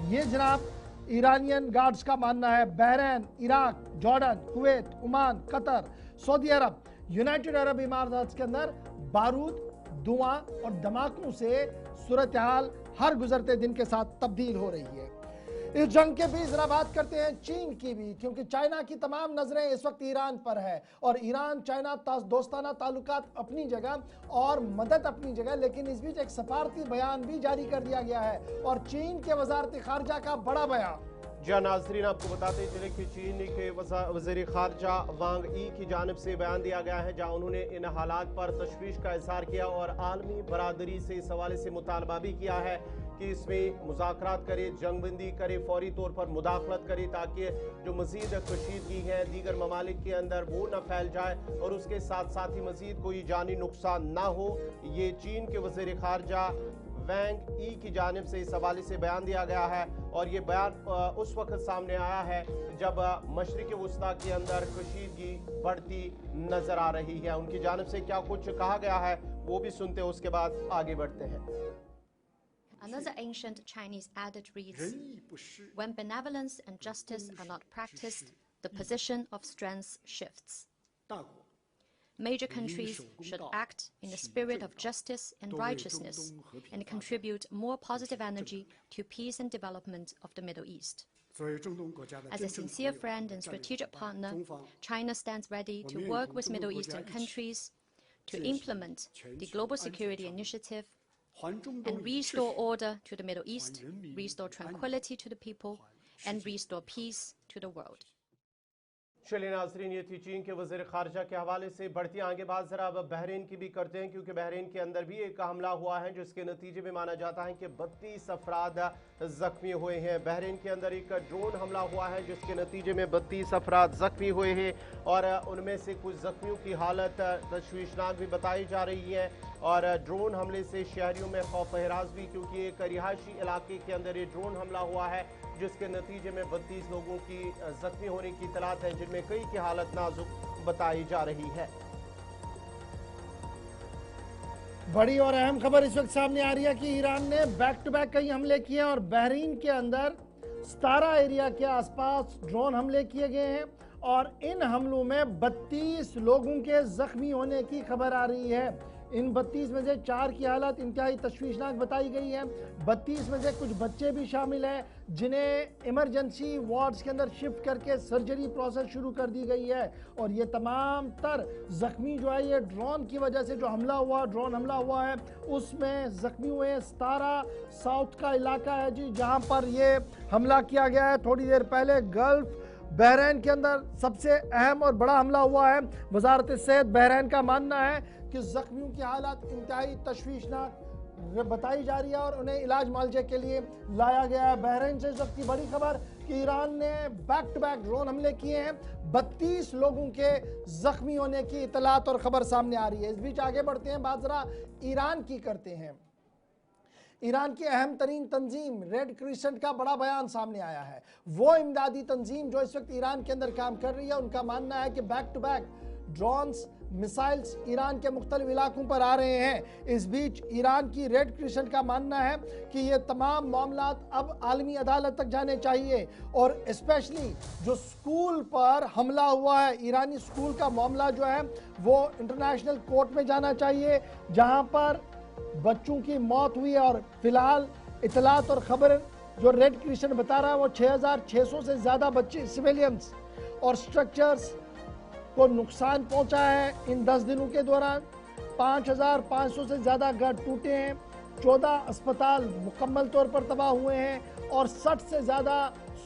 ये जनाब ईरानियन गार्ड्स का मानना है। Bahrain, Iraq, Jordan, Kuwait, Oman, Qatar, Saudi Arab, United Arab इमारात के अंदर बारूद, धुआं और धमाकों से सूरत हाल हर गुजरते दिन के साथ तब्दील हो रही है। इस जंग के बीच जरा बात करते हैं चीन की भी, क्योंकि चाइना की तमाम नजरें इस वक्त ईरान पर है और ईरान चाइना दोस्ताना ताल्लुकात अपनी जगह और मदद अपनी जगह, लेकिन इस बीच एक सफारती बयान भी जारी कर दिया गया है और चीन के वजारत खारजा का बड़ा बयान। जी नाजरीन, आपको बताते चले कि चीन के वज़ीर ख़ारजा वांग ई की जानिब से बयान दिया गया है जहां उन्होंने इन हालात पर तशवीश का इजहार किया और आलमी बरादरी से इस हवाले से मुतालबा भी किया है कि इसमें मुज़ाकरात करे, जंगबंदी करे, फौरी तौर पर मुदाखलत करे, ताकि जो मज़ीद कशीदगी है दीगर ममालिक के अंदर वो न फैल जाए और उसके साथ साथ ही मज़ीद कोई जानी नुकसान ना हो। ये चीन के वज़ीर ख़ारजा वैंग ई की जानिब से इस हवाले से बयान दिया गया है और ये बयान उस वक्त सामने आया है जब मशरिक़ वुस्ता के अंदर कशीदगी बढ़ती नजर आ रही है। उनकी जानिब से क्या कुछ कहा गया है वो भी सुनते हैं, उसके बाद आगे बढ़ते हैं। Another ancient Chinese adage reads, "When benevolence and justice are not practiced, the position of strength shifts." Major countries should act in a spirit of justice and righteousness and contribute more positive energy to peace and development of the Middle East. As a sincere friend and strategic partner, China stands ready to work with Middle Eastern countries to implement the Global Security Initiative and restore order to the Middle East, restore tranquility to the people, and restore peace to the world. चलिए नाज़रीन, ये थी चीन के वज़ीर ख़ारजा के हवाले से। बढ़ती आगे बात ज़रा अब बहरीन की भी करते हैं, क्योंकि बहरीन के अंदर भी एक हमला हुआ है जिसके नतीजे में माना जाता है कि 32 अफराद ज़ख्मी हुए हैं। बहरीन के अंदर एक ड्रोन हमला हुआ है जिसके नतीजे में 32 अफराद ज़ख्मी हुए हैं और उनमें से कुछ ज़ख्मियों की हालत तशवीशनाक भी बताई जा रही है। और ड्रोन हमले से शहरियों में खौफ हरास भी, क्योंकि एक रिहायशी इलाके के अंदर ये ड्रोन हमला हुआ है जिसके नतीजे में 32 लोगों की जख्मी होने की इतलात है, जिनमें कई की हालत नाजुक बताई जा रही है। बड़ी और अहम खबर इस वक्त सामने आ रही है कि ईरान ने बैक टू बैक कई हमले किए और बहरीन के अंदर सतारा एरिया के आसपास ड्रोन हमले किए गए हैं और इन हमलों में 32 लोगों के जख्मी होने की खबर आ रही है। इन 32 में से 4 की हालत इंतहाई तशवीशनाक बताई गई है। 32 में से कुछ बच्चे भी शामिल हैं जिन्हें इमरजेंसी वार्ड्स के अंदर शिफ्ट करके सर्जरी प्रोसेस शुरू कर दी गई है। और ये तमाम तर जख्मी जो है ये ड्रोन की वजह से जो ड्रोन हमला हुआ है उसमें जख्मी हुए हैं। सतारा साउथ का इलाका है जी, जहाँ पर ये हमला किया गया है। थोड़ी देर पहले गल्फ बहरीन के अंदर सबसे अहम और बड़ा हमला हुआ है। वजारत सेहत बहरीन का मानना है कि जख्मियों की हालत इंतहाई तशवीशनाक बताई जा रही है और उन्हें इलाज मुआवजे के लिए लाया गया है। बहरीन से इस वक्त की बड़ी खबर कि ईरान ने बैक टू बैक ड्रोन हमले किए हैं। 32 लोगों के जख्मी होने की इतलात और खबर सामने आ रही है। इस बीच आगे बढ़ते हैं, बात जरा ईरान की करते हैं। ईरान की अहम तरीन तंजीम रेड क्रिसेंट का बड़ा बयान सामने आया है। वो इमदादी तंजीम जो इस वक्त ईरान के अंदर काम कर रही है, उनका मानना है कि back to back drones missiles Iran के मुख्तलिफ इलाकों पर आ रहे हैं। इस बीच ईरान की रेड क्रिसेंट का मानना है कि ये तमाम मामलात अब आलमी अदालत तक जाने चाहिए और स्पेशली जो स्कूल पर हमला हुआ है, ईरानी स्कूल का मामला जो है वो इंटरनेशनल कोर्ट में जाना चाहिए जहां पर बच्चों की मौत हुई है। और फिलहाल इतलात और खबर जो रेड क्रिसेंट बता रहा है वो 6600 से ज़्यादा बच्चे सिविलियंस और स्ट्रक्चर्स को नुकसान पहुंचा है। इन 10 दिनों के दौरान 5500 से ज़्यादा घर टूटे हैं, 14 अस्पताल मुकम्मल तौर पर तबाह हुए हैं और 60 से ज़्यादा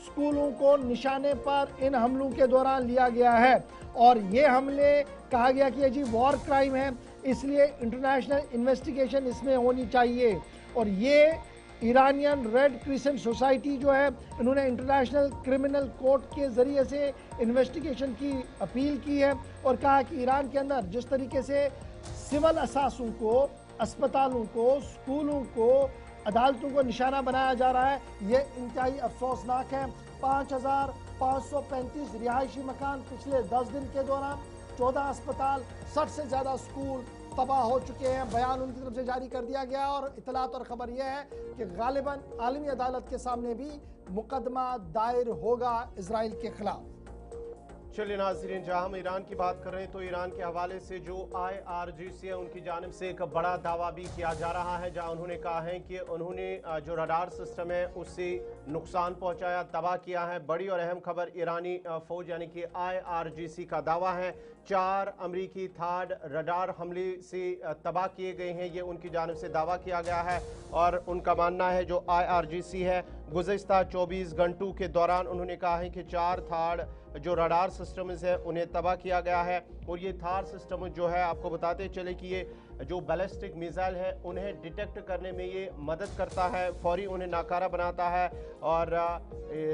स्कूलों को निशाने पर इन हमलों के दौरान लिया गया है। और ये हमले कहा गया कि ये जी वॉर क्राइम है, इसलिए इंटरनेशनल इन्वेस्टिगेशन इसमें होनी चाहिए। और ये ईरानियन रेड क्रिसेंट सोसाइटी जो है इन्होंने इंटरनेशनल क्रिमिनल कोर्ट के ज़रिए से इन्वेस्टिगेशन की अपील की है और कहा कि ईरान के अंदर जिस तरीके से सिविल असासों को, अस्पतालों को, स्कूलों को, अदालतों को निशाना बनाया जा रहा है, ये इंतहाई अफसोसनाक है। 5535 रिहायशी मकान पिछले 10 दिन के दौरान, 14 अस्पताल, 60 से ज़्यादा स्कूल तबाह हो चुके हैं। बयान उनकी तरफ से जारी कर दिया गया और इतलात और ख़बर यह है कि गालिबन आलमी अदालत के सामने भी मुकदमा दायर होगा इजराइल के खिलाफ। चलिए नाज़रीन, जहाँ हम ईरान की बात कर रहे हैं तो ईरान के हवाले से जो IRGC है उनकी जानिब से एक बड़ा दावा भी किया जा रहा है, जहाँ उन्होंने कहा है कि उन्होंने जो रडार सिस्टम है उससे नुकसान पहुंचाया, तबाह किया है। बड़ी और अहम खबर ईरानी फ़ौज यानी कि IRGC का दावा है 4 अमरीकी थाड रडार हमले से तबाह किए गए हैं, ये उनकी जानिब से दावा किया गया है। और उनका मानना है जो IRGC है गुज़िश्ता 24 घंटों के दौरान उन्होंने कहा है कि 4 थाड जो रडार सिस्टम है उन्हें तबाह किया गया है। और ये थार सिस्टम जो है आपको बताते चले कि ये जो बैलिस्टिक मिसाइल है उन्हें डिटेक्ट करने में ये मदद करता है, फौरी उन्हें नाकारा बनाता है। और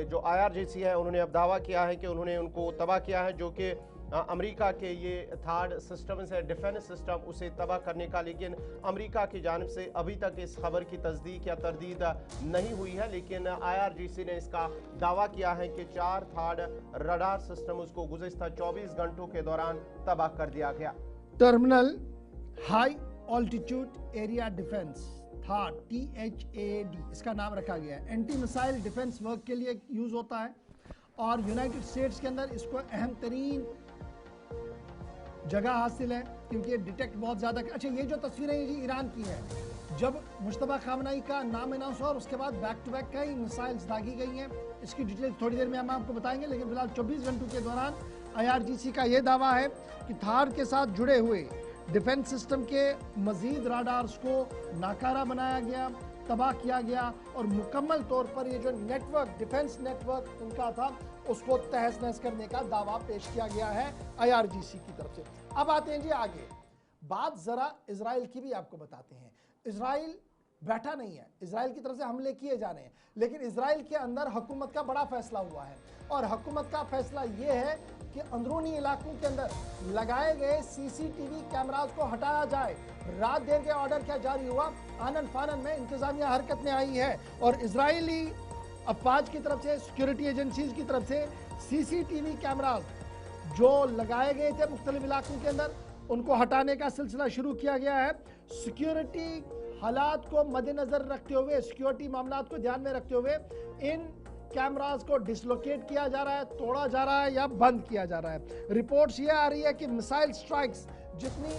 जो IRGC है उन्होंने अब दावा किया है कि उन्होंने उनको तबाह किया है, जो कि अमेरिका के ये थर्ड सिस्टम है, डिफेंस सिस्टम, उसे तबाह करने का। लेकिन अमेरिका की जानिब से अभी तक इस खबर की तस्दीक या तरदीद नहीं हुई है, लेकिन IRGC ने इसका दावा किया है कि 4 थर्ड रडार सिस्टम उसको गुज़िश्ता 24 घंटों के दौरान तबाह कर दिया गया। Terminal high altitude area defence थाड THAAD इसका नाम रखा गया है। एंटी मिसाइल डिफेंस वर्क के लिए यूज होता है और यूनाइटेड स्टेट्स के अंदर इसको अहम तरीन जगह हासिल है क्योंकि ये डिटेक्ट बहुत ज़्यादा। अच्छा, ये जो तस्वीरें ये ईरान की है, जब मुश्तबा खामनाई का नाम अनाउंस हुआ और उसके बाद बैक टू बैक कई मिसाइल्स दागी गई हैं। इसकी डिटेल थोड़ी देर में हम आपको बताएंगे, लेकिन फिलहाल 24 घंटों के दौरान IRGC का ये दावा है कि थार के साथ जुड़े हुए डिफेंस सिस्टम के मजीद राडार्स को नाकारा बनाया गया, तबाह किया गया और मुकम्मल तौर पर ये जो नेटवर्क, डिफेंस नेटवर्क उनका था, उसको तहस नहस करने का दावा पेश किया गया है IRGC की तरफ से। अब आते हैं जी आगे, बात जरा इजराइल की भी आपको बताते हैं। इजराइल बैठा नहीं है, इजराइल की तरफ से हमले किए जा रहे हैं, लेकिन इजराइल के अंदर हुकूमत का बड़ा फैसला हुआ है और हुकूमत का फैसला ये है कि अंदरूनी इलाकों के अंदर लगाए गए CCTV कैमरास को हटाया जाए। रात देर के ऑर्डर क्या जारी हुआ, आनन फानन में इंतजामिया हरकत में आई है और इजरायली अफवाज की तरफ से, सिक्योरिटी एजेंसीज की तरफ से CCTV कैमरास जो लगाए गए थे मुख्तलिफ इलाकों के अंदर, उनको हटाने का सिलसिला शुरू किया गया है। सिक्योरिटी हालात को मद्देनजर रखते हुए, सिक्योरिटी मामलात को ध्यान में रखते हुए इन कैमरास को डिसलोकेट किया जा रहा है, तोड़ा जा रहा है या बंद किया जा रहा है। रिपोर्ट्स ये आ रही है कि मिसाइल स्ट्राइक्स जितनी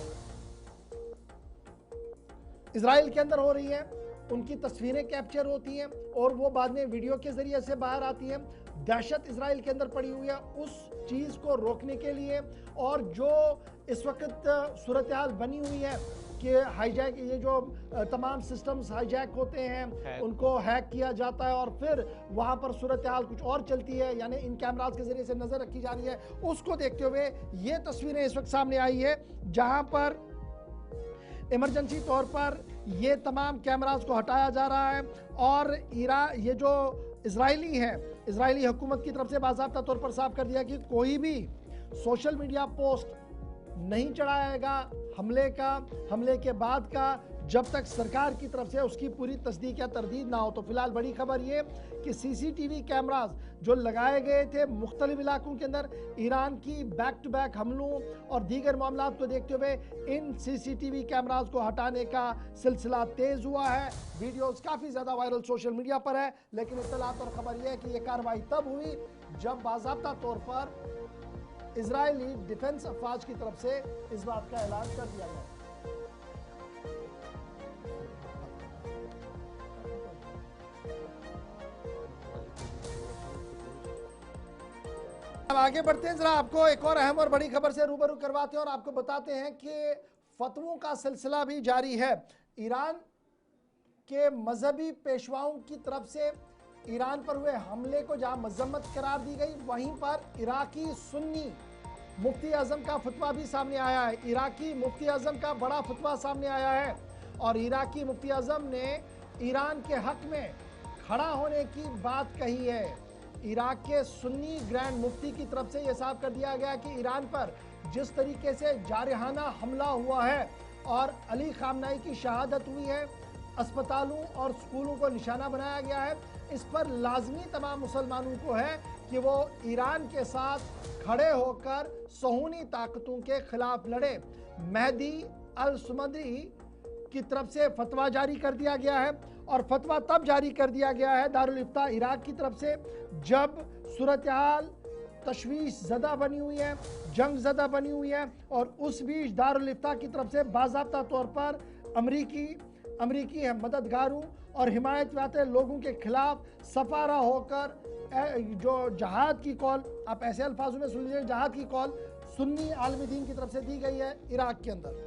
इजराइल के अंदर हो रही है, उनकी तस्वीरें कैप्चर होती हैं और वो बाद में वीडियो के जरिए से बाहर आती हैं। दहशत इजराइल के अंदर पड़ी हुई है, उस चीज़ को रोकने के लिए और जो इस वक्त सूरत हाल बनी हुई है कि हाईजैक, ये जो तमाम सिस्टम्स हाईजैक होते हैं उनको हैक किया जाता है और फिर वहाँ पर सूरत हाल कुछ और चलती है, यानी इन कैमरास के जरिए से नज़र रखी जा रही है। उसको देखते हुए ये तस्वीरें इस वक्त सामने आई है जहाँ पर इमरजेंसी तौर पर ये तमाम कैमरास को हटाया जा रहा है और ये जो इजरायली है, इजरायली हुकूमत की तरफ से बाज़ाब्ता तौर पर साफ कर दिया कि कोई भी सोशल मीडिया पोस्ट नहीं चढ़ाएगा हमले के बाद का, जब तक सरकार की तरफ से उसकी पूरी तस्दीक या तरदीद ना हो। तो फिलहाल बड़ी खबर ये कि CCTV कैमरास जो लगाए गए थे मुख्तलिफ इलाकों के अंदर, ईरान की बैक टू बैक हमलों और दीगर मामलात को देखते हुए इन CCTV कैमरास को हटाने का सिलसिला तेज़ हुआ है। वीडियोस काफ़ी ज़्यादा वायरल सोशल मीडिया पर है, लेकिन इत्तलात और ख़बर यह है कि यह कार्रवाई तब हुई जब बाज़ाब्ता तौर पर इजरायली डिफेंस अफवाज की तरफ से इस बात का ऐलान कर दिया गया। अब आगे बढ़ते हैं, जरा आपको एक और अहम और बड़ी खबर से रूबरू करवाते हैं और आपको बताते हैं कि फतवों का सिलसिला भी जारी है। ईरान के मजहबी पेशवाओं की तरफ से ईरान पर हुए हमले को जहां मजम्मत करार दी गई, वहीं पर इराकी सुन्नी मुफ्ती आजम का फतवा भी सामने आया है। इराकी मुफ्ती आजम का बड़ा फतवा सामने आया है और इराकी मुफ्ती आजम ने ईरान के हक में खड़ा होने की बात कही है। इराक के सुन्नी ग्रैंड मुफ्ती की तरफ से यह साफ कर दिया गया कि ईरान पर जिस तरीके से जारहाना हमला हुआ है और अली खामनाई की शहादत हुई है, अस्पतालों और स्कूलों को निशाना बनाया गया है, इस पर लाजमी तमाम मुसलमानों को है कि वो ईरान के साथ खड़े होकर सहूनी ताकतों के खिलाफ लड़े। मेहदी अल सुमदी की तरफ से फतवा जारी कर दिया गया है और फतवा तब जारी कर दिया गया है दारुल इफ्ता इराक की तरफ से जब सूरत हाल तशवीश ज़दा बनी हुई है, जंग ज़दा बनी हुई है और उस बीच दारुल इफ्ता की तरफ से बाज़ाब्ता तौर पर अमरीकी मददगारों और हिमायत वाले लोगों के खिलाफ सफारा होकर जो जहाद की कॉल, आप ऐसे अल्फाजों में सुन लीजिए, जहाद की कॉल सुन्नी आलमी दीन की तरफ से दी गई है इराक के अंदर।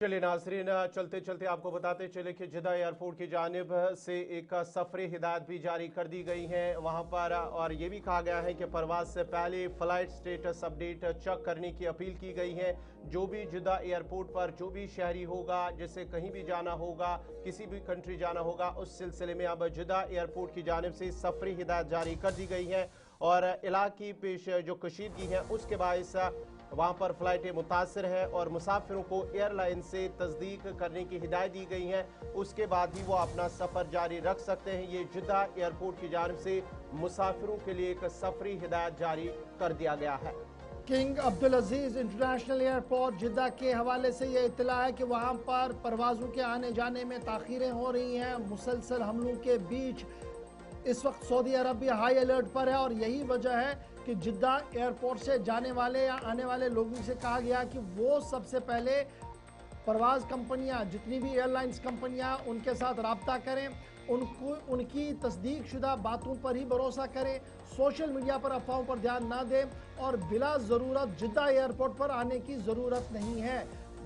चलिए नाजरीन, चलते चलते आपको बताते चले कि जिद्दा एयरपोर्ट की जानिब से एक सफरी हिदायत भी जारी कर दी गई है वहां पर, और ये भी कहा गया है कि परवाज से पहले फ़्लाइट स्टेटस अपडेट चेक करने की अपील की गई है। जो भी जिद्दा एयरपोर्ट पर जो भी शहरी होगा, जिसे कहीं भी जाना होगा, किसी भी कंट्री जाना होगा, उस सिलसिले में अब जिद्दा एयरपोर्ट की जानिब से सफरी हिदायत जारी कर दी गई है। और इलाकी पेश जो कशीदगी है उसके बायस वहाँ पर फ़्लाइटें मुतासर हैं और मुसाफिरों को एयरलाइन से तस्दीक करने की हिदायत दी गई है, उसके बाद ही वो अपना सफ़र जारी रख सकते हैं। ये जिद्दा एयरपोर्ट की जानिब से मुसाफिरों के लिए एक सफरी हिदायत जारी कर दिया गया है। किंग अब्दुल अजीज इंटरनेशनल एयरपोर्ट जिद्दा के हवाले से ये इत्तला है कि वहाँ पर परवाज़ों के आने जाने में ताख़ीरें हो रही हैं। मुसलसल हमलों के बीच इस वक्त सऊदी अरब भी हाई अलर्ट पर है और यही वजह है कि जिद्दा एयरपोर्ट से जाने वाले या आने वाले लोगों से कहा गया कि वो सबसे पहले परवाज़ कंपनियां, जितनी भी एयरलाइंस कंपनियां, उनके साथ रब्ता करें, उनकी तस्दीक शुदा बातों पर ही भरोसा करें, सोशल मीडिया पर अफवाहों पर ध्यान ना दें और बिला ज़रूरत जिद्दा एयरपोर्ट पर आने की ज़रूरत नहीं है।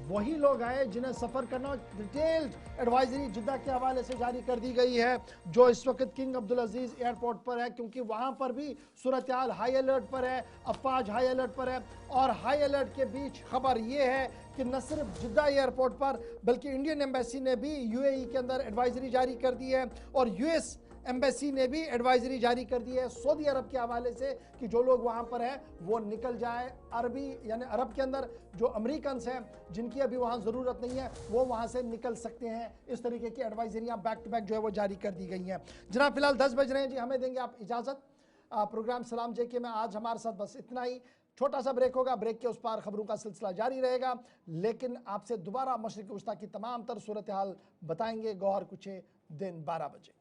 वही लोग आए जिन्हें सफ़र करना। डिटेल्ड एडवाइजरी जिद्दा के हवाले से जारी कर दी गई है जो इस वक्त किंग अब्दुल अजीज़ एयरपोर्ट पर है, क्योंकि वहाँ पर भी सूरत हाल हाई अलर्ट पर है, अफवाज हाई अलर्ट पर है। और हाई अलर्ट के बीच खबर ये है कि न सिर्फ जिद्दा एयरपोर्ट पर बल्कि इंडियन एम्बेसी ने भी यूएई के अंदर एडवाइजरी जारी कर दी है और यूएस एम्बेसी ने भी एडवाइजरी जारी कर दी है सऊदी अरब के हवाले से कि जो लोग वहाँ पर हैं वो निकल जाए। अरबी यानी अरब के अंदर जो अमेरिकन्स हैं जिनकी अभी वहाँ ज़रूरत नहीं है वो वहाँ से निकल सकते हैं। इस तरीके की एडवाइजरियाँ बैक टू बैक जो है वो जारी कर दी गई हैं। जनाब फिलहाल 10 बज रहे हैं जी, हमें देंगे आप इजाज़त। प्रोग्राम सलाम जेके में आज हमारे साथ बस इतना ही। छोटा सा ब्रेक होगा, ब्रेक के उस पार खबरों का सिलसिला जारी रहेगा, लेकिन आपसे दोबारा मशरिक़ वस्ता की तमाम तर सूरत हाल बताएंगे गौहर कुछ दिन 12 बजे।